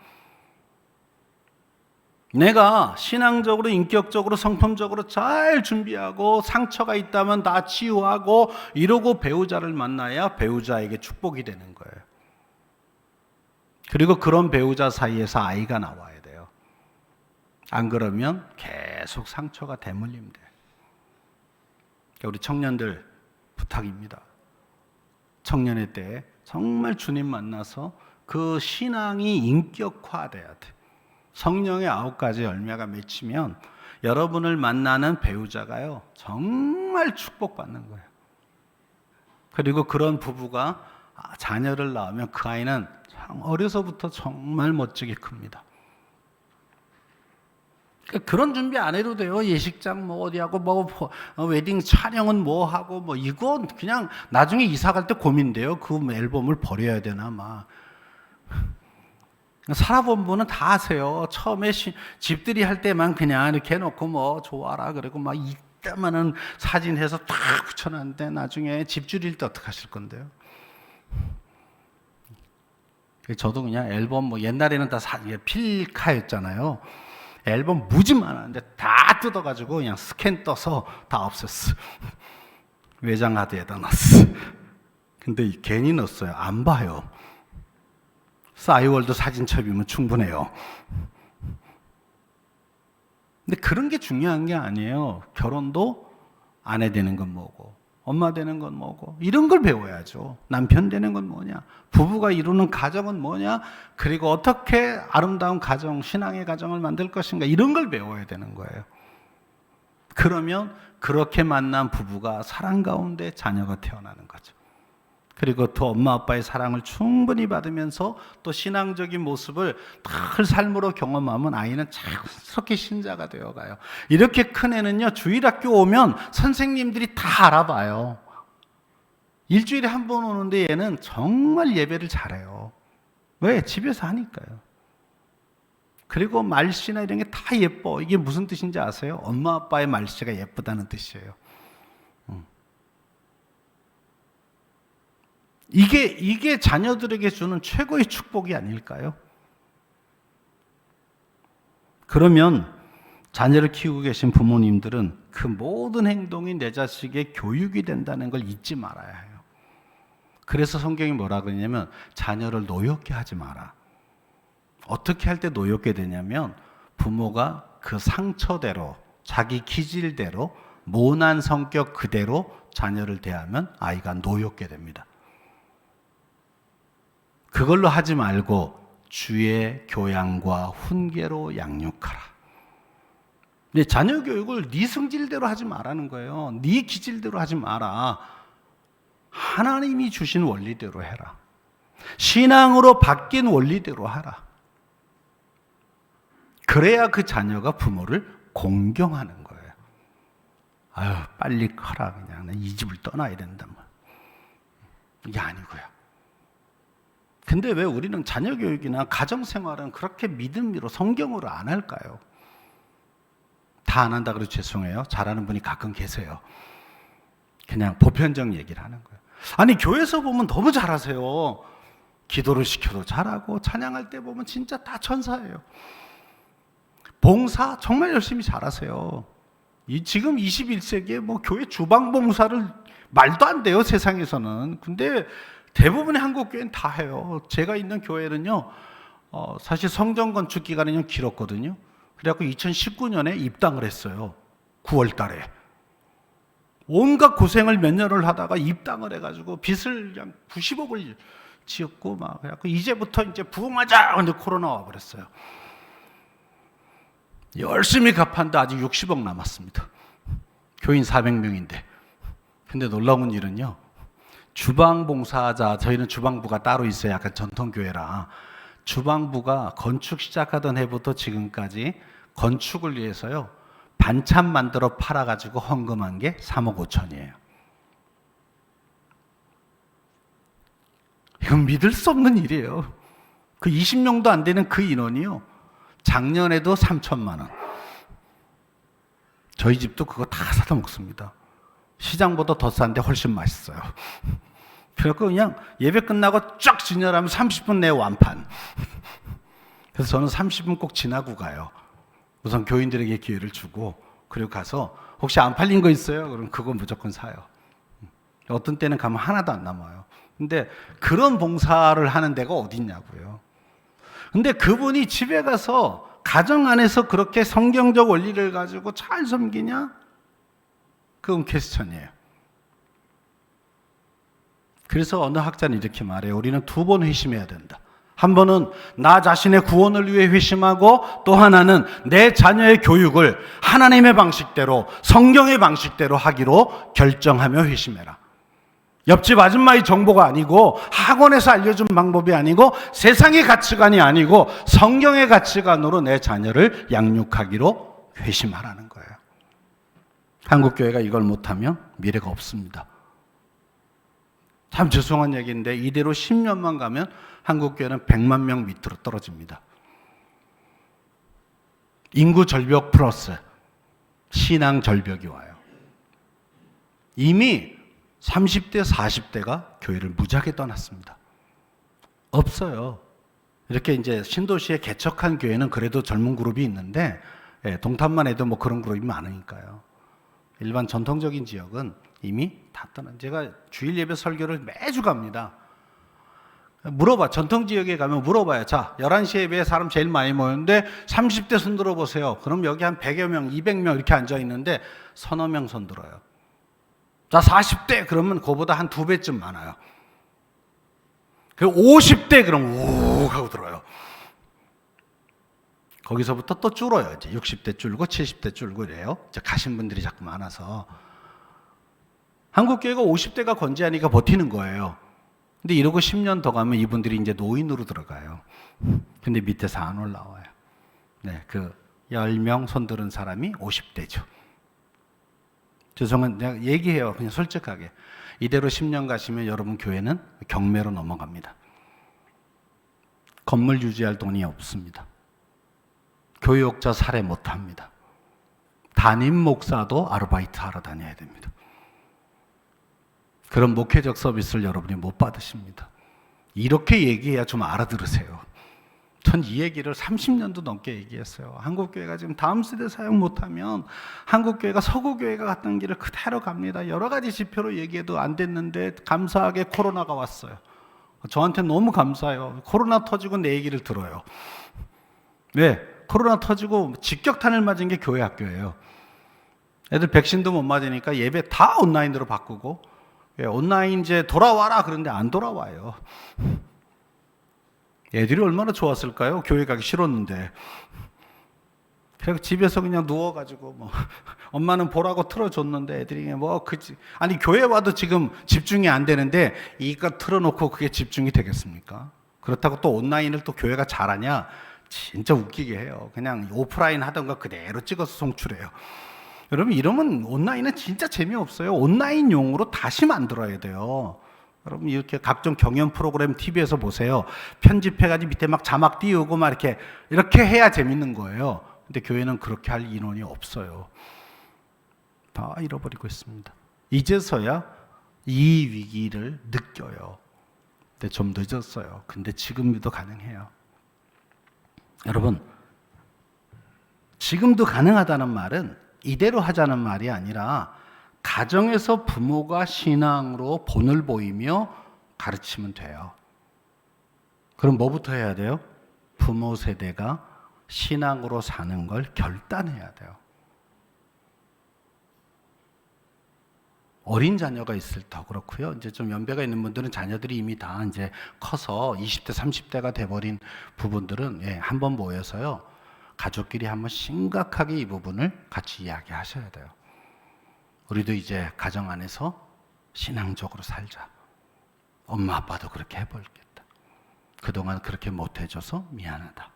내가 신앙적으로, 인격적으로, 성품적으로 잘 준비하고 상처가 있다면 다 치유하고 이러고 배우자를 만나야 배우자에게 축복이 되는 거예요. 그리고 그런 배우자 사이에서 아이가 나와야 돼요. 안 그러면 계속 상처가 대물림 돼요. 그러니까 우리 청년들 부탁입니다. 청년의 때 정말 주님 만나서 그 신앙이 인격화돼야 돼. 성령의 9가지 열매가 맺히면 여러분을 만나는 배우자가요 정말 축복받는 거예요. 그리고 그런 부부가 자녀를 낳으면 그 아이는 어려서부터 정말 멋지게 큽니다. 그런 준비 안 해도 돼요. 예식장 뭐 어디 하고 뭐 웨딩 촬영은 뭐 하고 뭐 이건 그냥 나중에 이사 갈 때 고민돼요. 그 앨범을 버려야 되나 막. 살아본 분은 다 아세요. 처음에 집들이 할 때만 그냥 이렇게 해놓고 뭐 좋아라 그러고 막 이따만은 사진해서 딱 붙여놨는데 나중에 집 줄일 때 어떻게 하실 건데요? 저도 그냥 앨범 뭐 옛날에는 다 필카였잖아요. 앨범 무지 많았는데 다 뜯어가지고 그냥 스캔 떠서 다 없앴어. 외장 하드에다 놨어. 근데 괜히 넣었어요. 안 봐요. 싸이월드 사진첩이면 충분해요. 근데 그런 게 중요한 게 아니에요. 결혼도 아내 되는 건 뭐고, 엄마 되는 건 뭐고, 이런 걸 배워야죠. 남편 되는 건 뭐냐, 부부가 이루는 가정은 뭐냐, 그리고 어떻게 아름다운 가정, 신앙의 가정을 만들 것인가, 이런 걸 배워야 되는 거예요. 그러면 그렇게 만난 부부가 사랑 가운데 자녀가 태어나는 거죠. 그리고 또 엄마 아빠의 사랑을 충분히 받으면서 또 신앙적인 모습을 늘 삶으로 경험하면 아이는 자연스럽게 신자가 되어가요. 이렇게 큰 애는요, 주일학교 오면 선생님들이 다 알아봐요. 일주일에 한 번 오는데 얘는 정말 예배를 잘해요. 왜? 집에서 하니까요. 그리고 말씨나 이런 게 다 예뻐. 이게 무슨 뜻인지 아세요? 엄마 아빠의 말씨가 예쁘다는 뜻이에요. 이게 자녀들에게 주는 최고의 축복이 아닐까요? 그러면 자녀를 키우고 계신 부모님들은 그 모든 행동이 내 자식의 교육이 된다는 걸 잊지 말아야 해요. 그래서 성경이 뭐라 그러냐면 자녀를 노엽게 하지 마라. 어떻게 할 때 노엽게 되냐면 부모가 그 상처대로 자기 기질대로 모난 성격 그대로 자녀를 대하면 아이가 노엽게 됩니다. 그걸로 하지 말고 주의 교양과 훈계로 양육하라. 근데 자녀 교육을 네 성질대로 하지 말라는 거예요. 네 기질대로 하지 마라. 하나님이 주신 원리대로 해라. 신앙으로 바뀐 원리대로 하라. 그래야 그 자녀가 부모를 공경하는 거예요. 아유, 빨리 커라. 그냥 이 집을 떠나야 된다. 이게 아니고요. 근데 왜 우리는 자녀 교육이나 가정 생활은 그렇게 믿음으로 성경으로 안 할까요? 다 안 한다 그래도 죄송해요. 잘하는 분이 가끔 계세요. 그냥 보편적 얘기를 하는 거예요. 아니, 교회에서 보면 너무 잘하세요. 기도를 시켜도 잘하고 찬양할 때 보면 진짜 다 천사예요. 봉사 정말 열심히 잘하세요. 지금 21세기에 뭐 교회 주방 봉사를 말도 안 돼요, 세상에서는. 근데 대부분의 한국 교회는 다 해요. 제가 있는 교회는요, 사실 성전 건축 기간이 좀 길었거든요. 그래갖고 2019년에 입당을 했어요. 9월 달에. 온갖 고생을 몇 년을 하다가 입당을 해가지고 빚을 그냥 90억을 지었고 막 그래갖고 이제부터 이제 부흥하자. 근데 코로나 와버렸어요. 열심히 갚았는데 아직 60억 남았습니다. 교인 400명인데. 근데 놀라운 일은요, 주방 봉사자, 저희는 주방부가 따로 있어요. 약간 전통교회라. 주방부가 건축 시작하던 해부터 지금까지 건축을 위해서요, 반찬 만들어 팔아가지고 헌금한 게 3억 5천이에요. 이건 믿을 수 없는 일이에요. 그 20명도 안 되는 그 인원이요, 작년에도 3천만 원. 저희 집도 그거 다 사다 먹습니다. 시장보다 더 싼데 훨씬 맛있어요. 그래서 그냥 예배 끝나고 쫙 진열하면 30분 내에 완판. 그래서 저는 30분 꼭 지나고 가요. 우선 교인들에게 기회를 주고, 그리고 가서 혹시 안 팔린 거 있어요? 그럼 그거 무조건 사요. 어떤 때는 가면 하나도 안 남아요. 근데 그런 봉사를 하는 데가 어딨냐고요. 근데 그분이 집에 가서 가정 안에서 그렇게 성경적 원리를 가지고 잘 섬기냐? 그건 퀘스천이에요. 그래서 어느 학자는 이렇게 말해요. 우리는 2번 회심해야 된다. 한 번은 나 자신의 구원을 위해 회심하고, 또 하나는 내 자녀의 교육을 하나님의 방식대로, 성경의 방식대로 하기로 결정하며 회심해라. 옆집 아줌마의 정보가 아니고, 학원에서 알려준 방법이 아니고, 세상의 가치관이 아니고, 성경의 가치관으로 내 자녀를 양육하기로 회심하라는 거예요. 한국교회가 이걸 못하면 미래가 없습니다. 참 죄송한 얘기인데 이대로 10년만 가면 한국교회는 100만 명 밑으로 떨어집니다. 인구 절벽 플러스 신앙 절벽이 와요. 이미 30대, 40대가 교회를 무지하게 떠났습니다. 없어요. 이렇게 이제 신도시에 개척한 교회는 그래도 젊은 그룹이 있는데, 동탄만 해도 뭐 그런 그룹이 많으니까요. 일반 전통적인 지역은 이미 다 떠난. 제가 주일 예배 설교를 매주 갑니다. 물어봐. 전통 지역에 가면 물어봐요. 자, 11시 예배에 사람 제일 많이 모였는데 30대 손 들어보세요. 그럼 여기 한 100여 명, 200명 이렇게 앉아 있는데 서너 명 손 들어요. 자, 40대 그러면 그거보다 한 2배쯤 많아요. 그리고 50대 그럼 우 하고 들어요. 거기서부터 또 줄어요. 이제 60대 줄고 70대 줄고 이래요. 이제 가신 분들이 자꾸 많아서. 한국교회가 50대가 건재하니까 버티는 거예요. 근데 이러고 10년 더 가면 이분들이 이제 노인으로 들어가요. 근데 밑에서 안 올라와요. 네, 그 10명 손들은 사람이 50대죠. 죄송한, 내가 얘기해요. 그냥 솔직하게. 이대로 10년 가시면 여러분 교회는 경매로 넘어갑니다. 건물 유지할 돈이 없습니다. 교육자 살해 못합니다. 담임 목사도 아르바이트 하러 다녀야 됩니다. 그런 목회적 서비스를 여러분이 못 받으십니다. 이렇게 얘기해야 좀 알아들으세요. 전 이 얘기를 30년도 넘게 얘기했어요. 한국교회가 지금 다음 세대 사역 못하면 한국교회가 서구교회가 갔던 길을 그대로 갑니다. 여러 가지 지표로 얘기해도 안 됐는데 감사하게 코로나가 왔어요. 저한테 너무 감사해요. 코로나 터지고 내 얘기를 들어요. 왜? 코로나 터지고 직격탄을 맞은 게 교회 학교예요. 애들 백신도 못 맞으니까 예배 다 온라인으로 바꾸고, 온라인 이제 돌아와라 그런데 안 돌아와요. 애들이 얼마나 좋았을까요? 교회 가기 싫었는데. 그래서 집에서 그냥 누워가지고 뭐 엄마는 보라고 틀어줬는데 애들이 뭐 아니 교회 와도 지금 집중이 안 되는데 이거 틀어놓고 그게 집중이 되겠습니까? 그렇다고 또 온라인을 또 교회가 잘하냐? 진짜 웃기게 해요. 그냥 오프라인 하던 거 그대로 찍어서 송출해요. 여러분 이러면 온라인은 진짜 재미없어요. 온라인용으로 다시 만들어야 돼요. 여러분 이렇게 각종 경연 프로그램 TV에서 보세요. 편집해가지고 밑에 막 자막 띄우고 막 이렇게 해야 재밌는 거예요. 근데 교회는 그렇게 할 인원이 없어요. 다 잃어버리고 있습니다. 이제서야 이 위기를 느껴요. 근데 좀 늦었어요. 근데 지금도 가능해요. 여러분, 지금도 가능하다는 말은 이대로 하자는 말이 아니라 가정에서 부모가 신앙으로 본을 보이며 가르치면 돼요. 그럼 뭐부터 해야 돼요? 부모 세대가 신앙으로 사는 걸 결단해야 돼요. 어린 자녀가 있을 더 그렇고요. 이제 좀 연배가 있는 분들은 자녀들이 이미 다 이제 커서 20대, 30대가 돼버린 부분들은 한번 모여서요. 가족끼리 한번 심각하게 이 부분을 같이 이야기하셔야 돼요. 우리도 이제 가정 안에서 신앙적으로 살자. 엄마 아빠도 그렇게 해볼겠다. 그동안 그렇게 못해줘서 미안하다.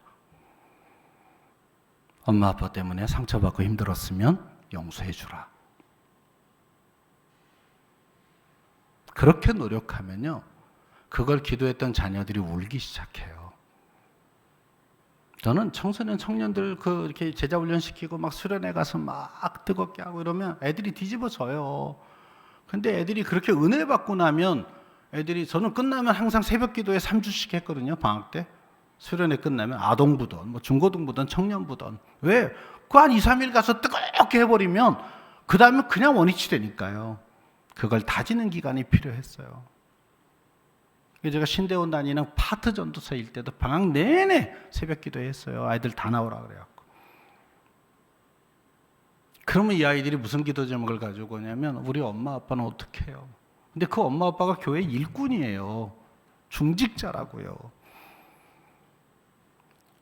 엄마 아빠 때문에 상처받고 힘들었으면 용서해주라. 그렇게 노력하면요, 그걸 기도했던 자녀들이 울기 시작해요. 저는 청소년 청년들 이렇게 제자 훈련 시키고 막 수련회 가서 막 뜨겁게 하고 이러면 애들이 뒤집어져요. 근데 애들이 그렇게 은혜 받고 나면 저는 끝나면 항상 새벽 기도에 3주씩 했거든요. 방학 때 수련회 끝나면 아동부든 뭐 중고등부든 청년부든. 왜? 그 한 2, 3일 가서 뜨겁게 해버리면 그 다음에 그냥 원위치 되니까요. 그걸 다지는 기간이 필요했어요. 제가 신대원 다니는 파트 전도사일 때도 방학 내내 새벽 기도했어요. 아이들 다 나오라 그래갖고. 그러면 이 아이들이 무슨 기도 제목을 가지고 오냐면 우리 엄마 아빠는 어떻게 해요? 근데 그 엄마 아빠가 교회 일꾼이에요. 중직자라고요.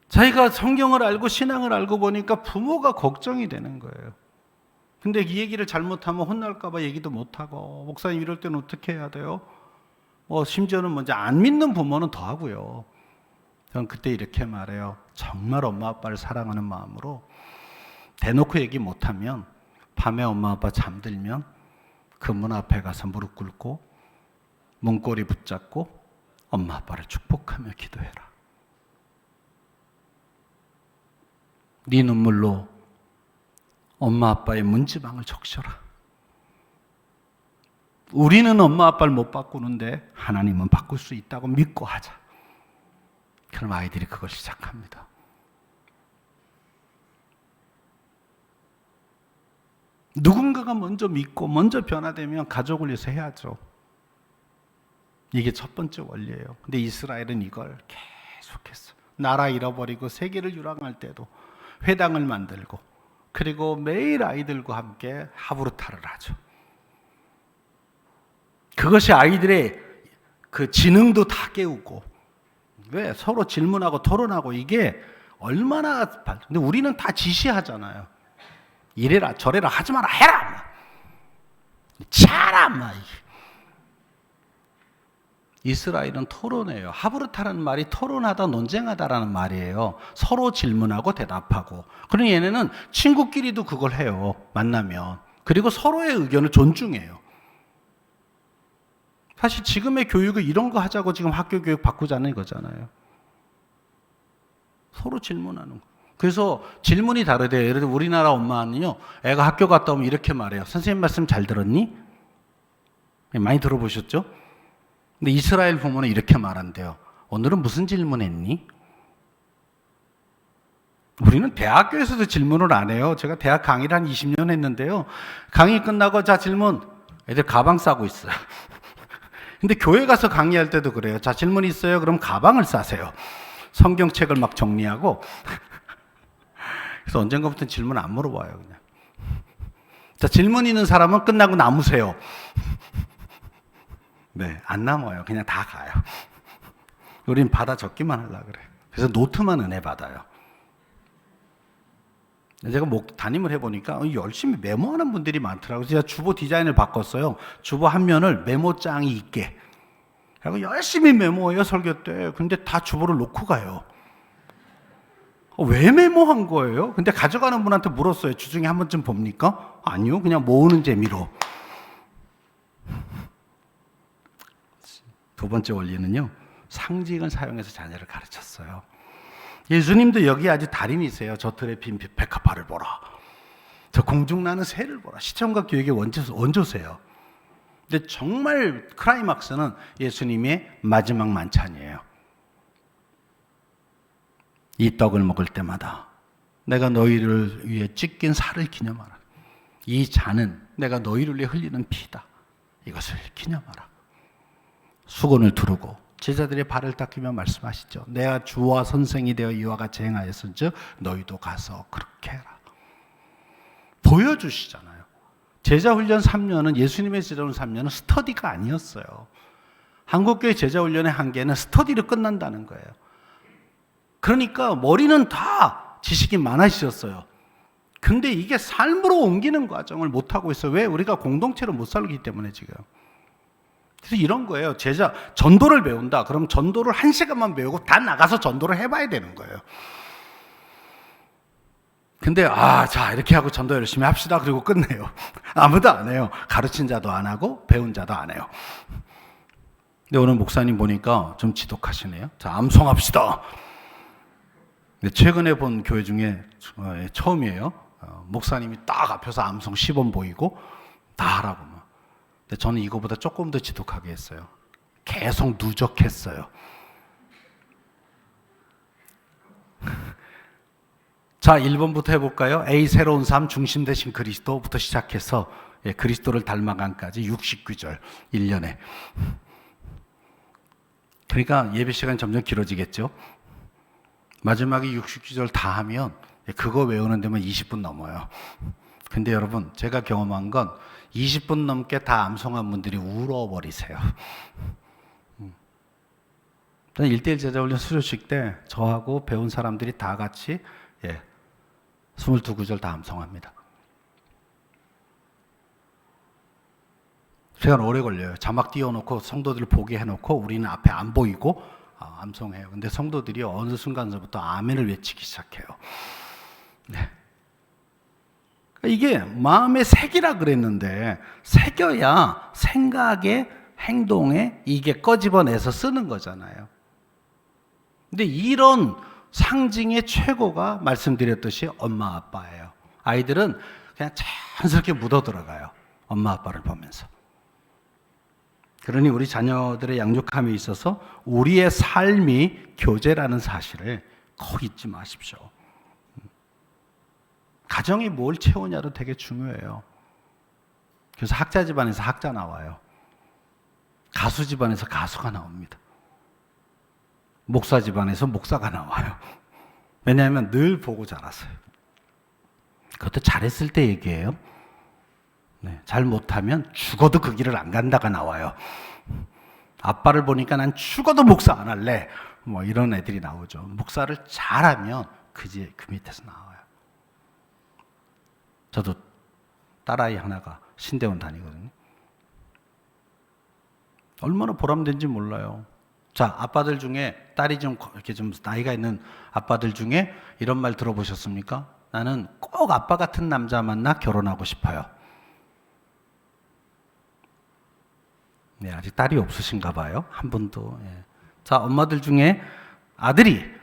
자기가 성경을 알고 신앙을 알고 보니까 부모가 걱정이 되는 거예요. 근데 이 얘기를 잘못하면 혼날까 봐 얘기도 못하고, 목사님 이럴 때는 어떻게 해야 돼요? 심지어는 먼저 안 믿는 부모는 더 하고요. 저는 그때 이렇게 말해요. 정말 엄마 아빠를 사랑하는 마음으로 대놓고 얘기 못하면 밤에 엄마 아빠 잠들면 그 문 앞에 가서 무릎 꿇고 문고리 붙잡고 엄마 아빠를 축복하며 기도해라. 네 눈물로 엄마 아빠의 문지방을 적셔라. 우리는 엄마 아빠를 못 바꾸는데 하나님은 바꿀 수 있다고 믿고 하자. 그럼 아이들이 그걸 시작합니다. 누군가가 먼저 믿고 먼저 변화되면 가족을 위해서 해야죠. 이게 첫 번째 원리예요. 근데 이스라엘은 이걸 계속했어요. 나라 잃어버리고 세계를 유랑할 때도 회당을 만들고, 그리고 매일 아이들과 함께 하브루타를 하죠. 그것이 아이들의 그 지능도 다 깨우고, 왜 서로 질문하고 토론하고, 이게 얼마나, 근데 우리는 다 지시하잖아요. 이래라 저래라 하지 마라, 해라, 차라, 막. 이스라엘은 토론해요. 하브루타라는 말이 토론하다, 논쟁하다라는 말이에요. 서로 질문하고 대답하고. 그러니 얘네는 친구끼리도 그걸 해요. 만나면. 그리고 서로의 의견을 존중해요. 사실 지금의 교육은 이런 거 하자고 지금 학교 교육 바꾸자는 이거잖아요. 서로 질문하는 거. 그래서 질문이 다르대요. 예를 들어 우리나라 엄마는요, 애가 학교 갔다 오면 이렇게 말해요. 선생님 말씀 잘 들었니? 많이 들어보셨죠? 근데 이스라엘 부모는 이렇게 말한대요. 오늘은 무슨 질문했니? 우리는 대학교에서도 질문을 안 해요. 제가 대학 강의를 한 20년 했는데요. 강의 끝나고 자 질문. 애들 가방 싸고 있어요. 근데 교회 가서 강의할 때도 그래요. 자 질문 있어요? 그럼 가방을 싸세요. 성경책을 막 정리하고. 그래서 언젠가부터는 질문 안 물어봐요. 그냥. 자 질문 있는 사람은 끝나고 남으세요. 네, 안 남아요. 그냥 다 가요. 우린 받아 적기만 하려고 그래요. 그래서 노트만 은혜 받아요. 제가 담임을 해보니까 열심히 메모하는 분들이 많더라고요. 제가 주보 디자인을 바꿨어요. 주보 한 면을 메모장이 있게. 그리고 열심히 메모해요, 설교 때. 근데 다 주보를 놓고 가요. 왜 메모한 거예요? 근데 가져가는 분한테 물었어요. 주중에 한 번쯤 봅니까? 아니요, 그냥 모으는 재미로. 두 번째 원리는요, 상징을 사용해서 자녀를 가르쳤어요. 예수님도 여기 아주 달인이세요. 저 뜰에 빈 백합화를 보라. 저 공중나는 새를 보라. 시청각 교육의 원조세요. 근데 정말 크라이막스는 예수님의 마지막 만찬이에요. 이 떡을 먹을 때마다 내가 너희를 위해 찢긴 살을 기념하라. 이 잔은 내가 너희를 위해 흘리는 피다. 이것을 기념하라. 수건을 두르고 제자들의 발을 닦으며 말씀하시죠. 내가 주와 선생이 되어 이와 같이 행하였은즉 너희도 가서 그렇게 해라. 보여주시잖아요. 제자훈련 3년은, 예수님의 제자훈련 3년은 스터디가 아니었어요. 한국교회 제자훈련의 한계는 스터디로 끝난다는 거예요. 그러니까 머리는 다 지식이 많아지셨어요. 근데 이게 삶으로 옮기는 과정을 못하고 있어요. 왜? 우리가 공동체로 못 살기 때문에 지금. 그래서 이런 거예요. 전도를 배운다. 그럼 전도를 1시간만 배우고 다 나가서 전도를 해봐야 되는 거예요. 근데 자 이렇게 하고 전도 열심히 합시다. 그리고 끝내요. 아무도 안 해요. 가르친 자도 안 하고 배운 자도 안 해요. 근데 오늘 목사님 보니까 좀 지독하시네요. 자, 암송합시다. 근데 최근에 본 교회 중에 처음이에요. 목사님이 딱 앞에서 암송 시범 보이고 다 하라고. 근데 저는 이거보다 조금 더 지독하게 했어요. 계속 누적했어요. 자, 1번부터 해볼까요? A, 새로운 삶, 중심 되신 그리스도부터 시작해서 그리스도를 닮아간까지 60구절 1년에. 그러니까 예배 시간이 점점 길어지겠죠. 마지막에 60구절 다 하면 그거 외우는 데만 20분 넘어요. 근데 여러분, 제가 경험한 건 20분 넘게 다 암송한 분들이 울어버리세요. 1대1 제자훈련 수료식 때 저하고 배운 사람들이 다 같이 22구절 다 암송합니다. 시간 오래 걸려요. 자막 띄워놓고 성도들 보게 해놓고 우리는 앞에 안 보이고 암송해요. 근데 성도들이 어느 순간서부터 아멘을 외치기 시작해요. 네. 이게 마음에 새기라 그랬는데 새겨야 생각에 행동에 이게 꺼집어내서 쓰는 거잖아요. 근데 이런 상징의 최고가 말씀드렸듯이 엄마 아빠예요. 아이들은 그냥 자연스럽게 묻어 들어가요. 엄마 아빠를 보면서. 그러니 우리 자녀들의 양육함에 있어서 우리의 삶이 교제라는 사실을 꼭 잊지 마십시오. 가정이 뭘 채우냐도 되게 중요해요. 그래서 학자 집안에서 학자 나와요. 가수 집안에서 가수가 나옵니다. 목사 집안에서 목사가 나와요. 왜냐하면 늘 보고 자랐어요. 그것도 잘했을 때 얘기해요. 네, 잘 못하면 죽어도 그 길을 안 간다가 나와요. 아빠를 보니까 난 죽어도 목사 안 할래. 뭐 이런 애들이 나오죠. 목사를 잘하면 그 밑에서 나와요. 저도 딸아이 하나가 신대원 다니거든요. 얼마나 보람된지 몰라요. 자, 아빠들 중에 딸이 좀 이렇게 좀 나이가 있는 아빠들 중에 이런 말 들어보셨습니까? 나는 꼭 아빠 같은 남자 만나 결혼하고 싶어요. 네, 아직 딸이 없으신가 봐요. 한 분도. 예. 자, 엄마들 중에 아들이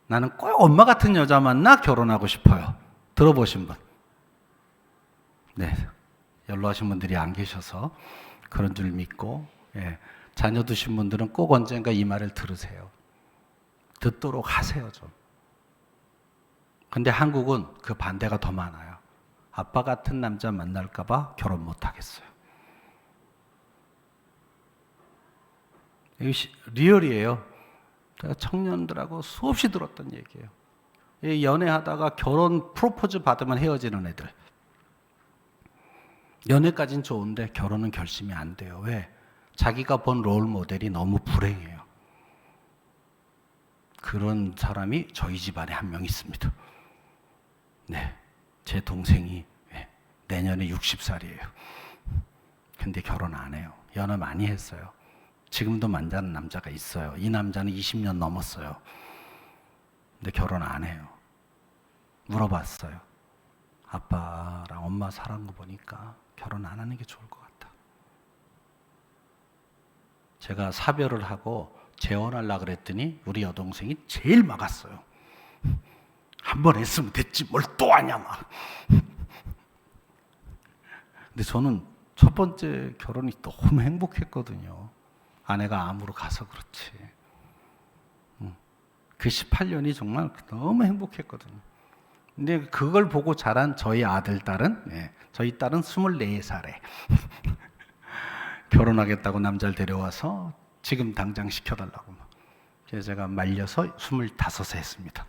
나는 꼭 엄마 같은 여자 만나 결혼하고 싶어요. 들어보신 분? 네, 연로하신 분들이 안 계셔서 그런 줄 믿고, 예. 자녀 두신 분들은 꼭 언젠가 이 말을 들으세요. 듣도록 하세요, 좀. 근데 한국은 그 반대가 더 많아요. 아빠 같은 남자 만날까봐 결혼 못 하겠어요. 이게 리얼이에요. 제가 청년들하고 수없이 들었던 얘기예요. 연애하다가 결혼 프로포즈 받으면 헤어지는 애들. 연애까지는 좋은데 결혼은 결심이 안 돼요. 왜? 자기가 본 롤 모델이 너무 불행해요. 그런 사람이 저희 집안에 한 명 있습니다. 네, 제 동생이 내년에 60살이에요. 근데 결혼 안 해요. 연애 많이 했어요. 지금도 만나는 남자가 있어요. 이 남자는 20년 넘었어요. 근데 결혼 안 해요. 물어봤어요. 아빠랑 엄마 사는 거 보니까 결혼 안 하는 게 좋을 것 같다. 제가 사별을 하고 재혼하려고 그랬더니 우리 여동생이 제일 막았어요. 한 번 했으면 됐지 뭘 또 하냐 막. 근데 저는 첫 번째 결혼이 너무 행복했거든요. 아내가 암으로 가서 그렇지. 그 18년이 정말 너무 행복했거든요. 근데 그걸 보고 자란 저희 아들, 딸은, 저희 딸은 24살에 결혼하겠다고 남자를 데려와서 지금 당장 시켜달라고. 그래서 제가 말려서 25세 했습니다.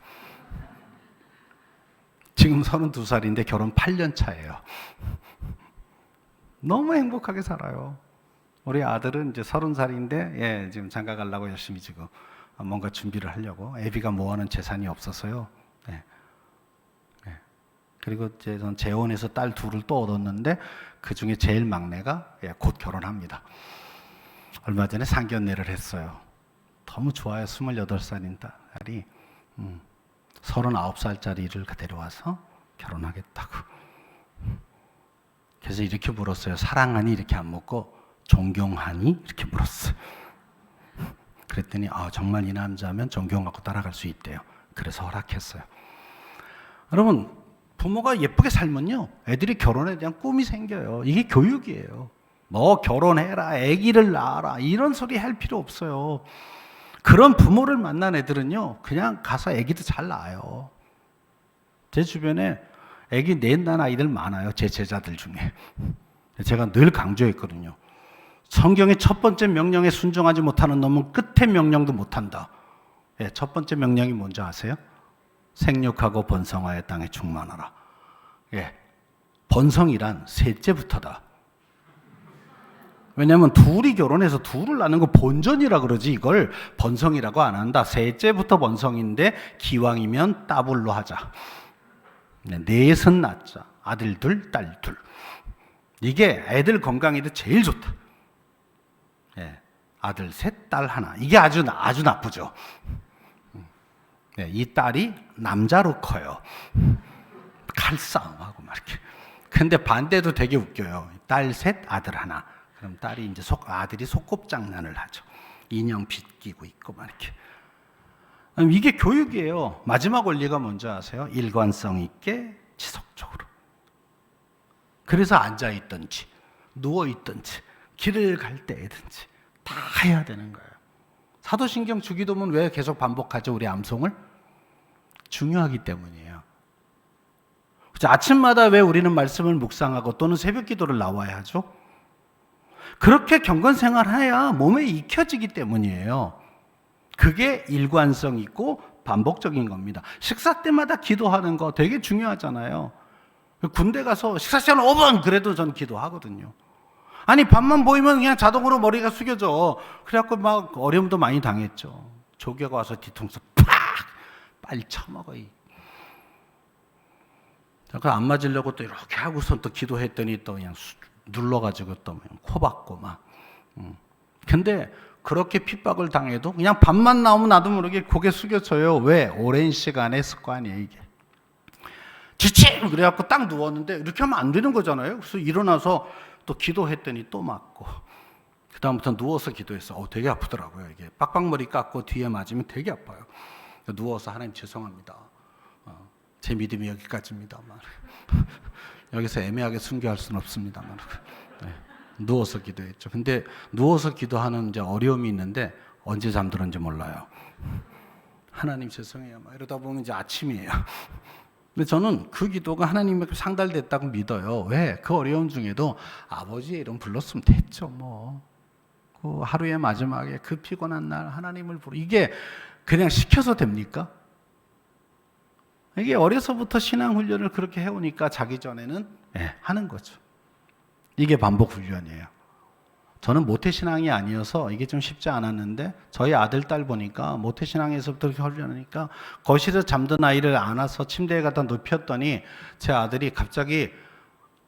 지금 32살인데 결혼 8년 차예요. 너무 행복하게 살아요. 우리 아들은 이제 30살인데, 지금 장가 가려고 열심히 지금 뭔가 준비를 하려고. 애비가 모아놓은 재산이 없어서요. 그리고 이제 전 재혼해서 딸 둘을 또 얻었는데, 그 중에 제일 막내가 곧 결혼합니다. 얼마 전에 상견례를 했어요. 너무 좋아요. 28살인 딸이 39살짜리를 데려와서 결혼하겠다고. 그래서 이렇게 물었어요. 사랑하니? 이렇게 안 묻고 존경하니? 이렇게 물었어요. 그랬더니 정말 이 남자면 존경하고 따라갈 수 있대요. 그래서 허락했어요. 여러분, 부모가 예쁘게 살면요, 애들이 결혼에 대한 꿈이 생겨요. 이게 교육이에요. 뭐 결혼해라, 아기를 낳아라, 이런 소리 할 필요 없어요. 그런 부모를 만난 애들은요, 그냥 가서 아기도 잘 낳아요. 제 주변에 아기 낳은 아이들 많아요. 제 제자들 중에. 제가 늘 강조했거든요. 성경의 첫 번째 명령에 순종하지 못하는 놈은 끝의 명령도 못한다. 첫 번째 명령이 뭔지 아세요? 생육하고 번성하여 땅에 충만하라. 번성이란 셋째부터다. 왜냐하면 둘이 결혼해서 둘을 낳는 거 본전이라 그러지 이걸 번성이라고 안 한다. 셋째부터 번성인데 기왕이면 따블로 하자. 넷은 낳자. 아들 둘, 딸 둘. 이게 애들 건강에도 제일 좋다. 아들 셋, 딸 하나. 이게 아주 나쁘죠. 이 딸이 남자로 커요. 칼싸움하고 막 이렇게. 근데 반대도 되게 웃겨요. 딸 셋, 아들 하나. 그럼 딸이 이제 아들이 소꿉장난을 하죠. 인형 빗기고 있고 막 이렇게. 이게 교육이에요. 마지막 원리가 뭔지 아세요? 일관성 있게 지속적으로. 그래서 앉아있든지 누워있든지 길을 갈 때든지 다 해야 되는 거예요. 사도신경 주기도문 왜 계속 반복하죠? 우리 암송을? 중요하기 때문이에요. 아침마다 왜 우리는 말씀을 묵상하고 또는 새벽 기도를 나와야 하죠? 그렇게 경건생활해야 몸에 익혀지기 때문이에요. 그게 일관성 있고 반복적인 겁니다. 식사 때마다 기도하는 거 되게 중요하잖아요. 군대 가서 식사 시간 5분 그래도 전 기도하거든요. 아니 밥만 보이면 그냥 자동으로 머리가 숙여져. 그래갖고 막 어려움도 많이 당했죠. 조교가 와서 뒤통수 팍! 빨리 쳐먹어. 안 맞으려고 또 이렇게 하고선 또 기도했더니 또 그냥 눌러가지고 또 코 박고 막. 근데 그렇게 핍박을 당해도 그냥 밥만 나오면 나도 모르게 고개 숙여져요. 왜? 오랜 시간의 습관이에요, 이게. 지침! 그래갖고 딱 누웠는데 이렇게 하면 안 되는 거잖아요. 그래서 일어나서 또 기도했더니 또 맞고. 그다음부터 누워서 기도했어. 되게 아프더라고요, 이게. 빡빡머리 깎고 뒤에 맞으면 되게 아파요. 누워서 하나님 죄송합니다. 제 믿음이 여기까지입니다. 여기서 애매하게 순교할 수는 없습니다. 네. 누워서 기도했죠. 근데 누워서 기도하는 이제 어려움이 있는데 언제 잠들었는지 몰라요. 하나님 죄송해요. 이러다 보면 이제 아침이에요. 근데 저는 그 기도가 하나님에게 상달됐다고 믿어요. 왜? 그 어려움 중에도 아버지의 이름 불렀으면 됐죠. 그 하루의 마지막에 그 피곤한 날 하나님을 부르. 이게 그냥 시켜서 됩니까? 이게 어려서부터 신앙 훈련을 그렇게 해오니까 자기 전에는 하는 거죠. 이게 반복 훈련이에요. 저는 모태신앙이 아니어서 이게 좀 쉽지 않았는데 저희 아들, 딸 보니까 모태신앙에서부터 그렇게 훈련하니까 거실에서 잠든 아이를 안아서 침대에 갖다 눕혔더니 제 아들이 갑자기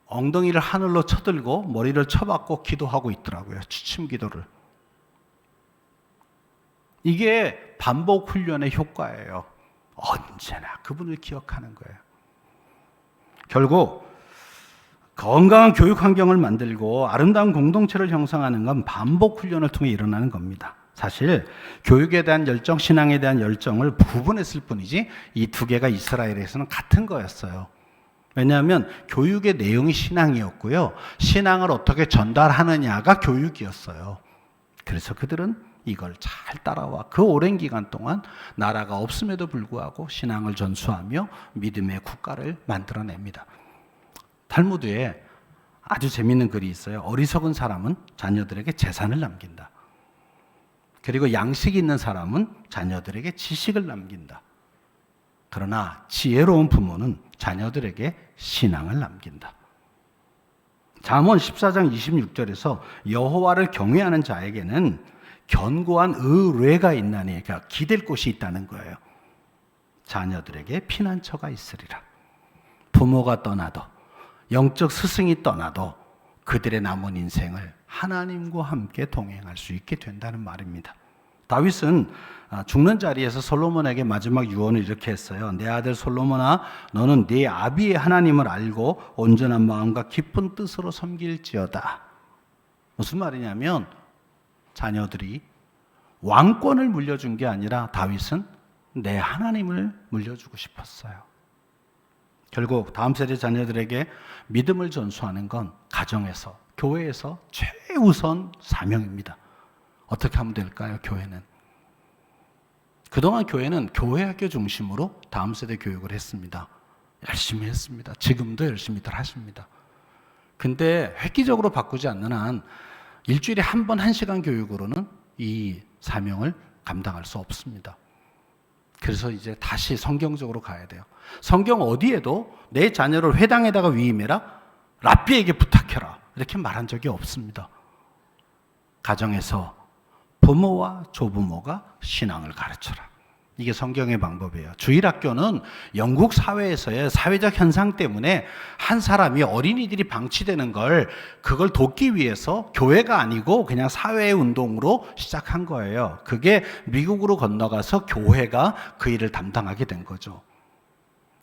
엉덩이를 하늘로 쳐들고 머리를 쳐박고 기도하고 있더라고요. 취침 기도를. 이게 반복 훈련의 효과예요. 언제나 그분을 기억하는 거예요. 결국 건강한 교육 환경을 만들고 아름다운 공동체를 형성하는 건 반복 훈련을 통해 일어나는 겁니다. 사실 교육에 대한 열정, 신앙에 대한 열정을 구분했을 뿐이지 이 두 개가 이스라엘에서는 같은 거였어요. 왜냐하면 교육의 내용이 신앙이었고요. 신앙을 어떻게 전달하느냐가 교육이었어요. 그래서 그들은 이걸 잘 따라와 그 오랜 기간 동안 나라가 없음에도 불구하고 신앙을 전수하며 믿음의 국가를 만들어냅니다. 탈무드에 아주 재미있는 글이 있어요. 어리석은 사람은 자녀들에게 재산을 남긴다. 그리고 양식 있는 사람은 자녀들에게 지식을 남긴다. 그러나 지혜로운 부모는 자녀들에게 신앙을 남긴다. 잠언 14장 26절에서 여호와를 경외하는 자에게는 견고한 의뢰가 있나니, 그러니까 기댈 곳이 있다는 거예요. 자녀들에게 피난처가 있으리라. 부모가 떠나도 영적 스승이 떠나도 그들의 남은 인생을 하나님과 함께 동행할 수 있게 된다는 말입니다. 다윗은 죽는 자리에서 솔로몬에게 마지막 유언을 이렇게 했어요. 내 아들 솔로몬아, 너는 네 아비의 하나님을 알고 온전한 마음과 깊은 뜻으로 섬길지어다. 무슨 말이냐면 자녀들이 왕권을 물려준 게 아니라 다윗은 내 하나님을 물려주고 싶었어요. 결국 다음 세대 자녀들에게 믿음을 전수하는 건 가정에서, 교회에서 최우선 사명입니다. 어떻게 하면 될까요? 교회는. 그동안 교회는 교회학교 중심으로 다음 세대 교육을 했습니다. 열심히 했습니다. 지금도 열심히들 하십니다. 근데 획기적으로 바꾸지 않는 한 일주일에 한 번 1시간 교육으로는 이 사명을 감당할 수 없습니다. 그래서 이제 다시 성경적으로 가야 돼요. 성경 어디에도 내 자녀를 회당에다가 위임해라, 랍비에게 부탁해라 이렇게 말한 적이 없습니다. 가정에서 부모와 조부모가 신앙을 가르쳐라. 이게 성경의 방법이에요. 주일학교는 영국 사회에서의 사회적 현상 때문에 한 사람이 어린이들이 방치되는 그걸 돕기 위해서 교회가 아니고 그냥 사회의 운동으로 시작한 거예요. 그게 미국으로 건너가서 교회가 그 일을 담당하게 된 거죠.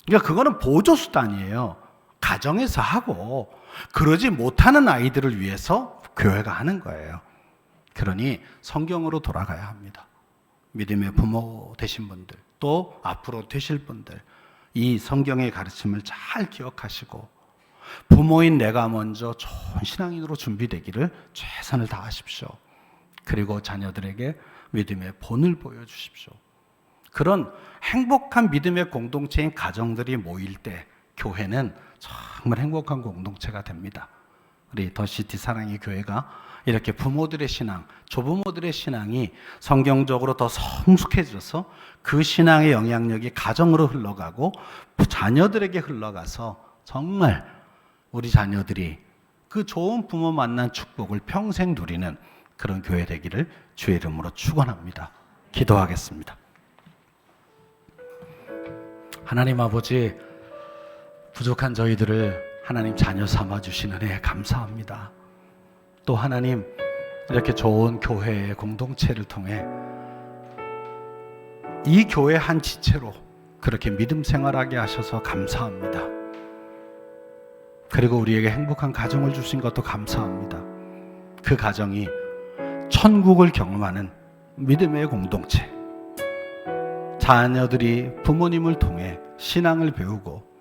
그러니까 그거는 보조수단이에요. 가정에서 하고 그러지 못하는 아이들을 위해서 교회가 하는 거예요. 그러니 성경으로 돌아가야 합니다. 믿음의 부모 되신 분들, 또 앞으로 되실 분들, 이 성경의 가르침을 잘 기억하시고 부모인 내가 먼저 좋은 신앙인으로 준비되기를 최선을 다하십시오. 그리고 자녀들에게 믿음의 본을 보여주십시오. 그런 행복한 믿음의 공동체인 가정들이 모일 때 교회는 정말 행복한 공동체가 됩니다. 우리 더시티 사랑의 교회가 이렇게 부모들의 신앙, 조부모들의 신앙이 성경적으로 더 성숙해져서 그 신앙의 영향력이 가정으로 흘러가고 자녀들에게 흘러가서 정말 우리 자녀들이 그 좋은 부모 만난 축복을 평생 누리는 그런 교회 되기를 주의 이름으로 축원합니다. 기도하겠습니다. 하나님 아버지, 부족한 저희들을 하나님 자녀 삼아 주신 은혜에 감사합니다. 또 하나님, 이렇게 좋은 교회의 공동체를 통해 이 교회 한 지체로 그렇게 믿음 생활하게 하셔서 감사합니다. 그리고 우리에게 행복한 가정을 주신 것도 감사합니다. 그 가정이 천국을 경험하는 믿음의 공동체, 자녀들이 부모님을 통해 신앙을 배우고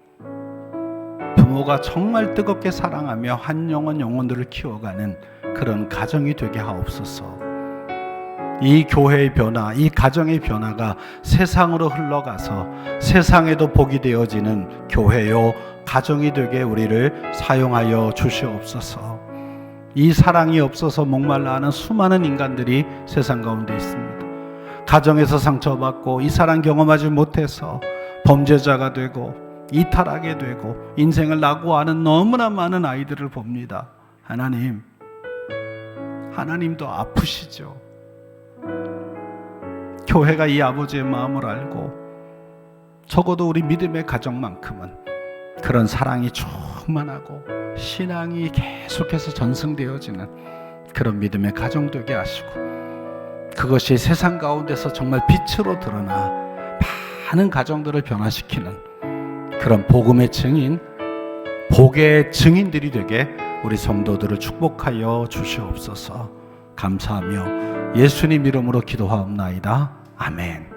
부모가 정말 뜨겁게 사랑하며 한 영혼들을 키워가는 그런 가정이 되게 하옵소서. 이 교회의 변화, 이 가정의 변화가 세상으로 흘러가서 세상에도 복이 되어지는 교회요 가정이 되게 우리를 사용하여 주시옵소서. 이 사랑이 없어서 목말라 하는 수많은 인간들이 세상 가운데 있습니다. 가정에서 상처받고 이 사랑 경험하지 못해서 범죄자가 되고 이탈하게 되고 인생을 낙오하는 너무나 많은 아이들을 봅니다. 하나님도 아프시죠. 교회가 이 아버지의 마음을 알고 적어도 우리 믿음의 가정만큼은 그런 사랑이 충만하고 신앙이 계속해서 전승되어지는 그런 믿음의 가정 되게 하시고, 그것이 세상 가운데서 정말 빛으로 드러나 많은 가정들을 변화시키는 그런 복음의 증인, 복의 증인들이 되게 우리 성도들을 축복하여 주시옵소서. 감사하며 예수님 이름으로 기도하옵나이다. 아멘.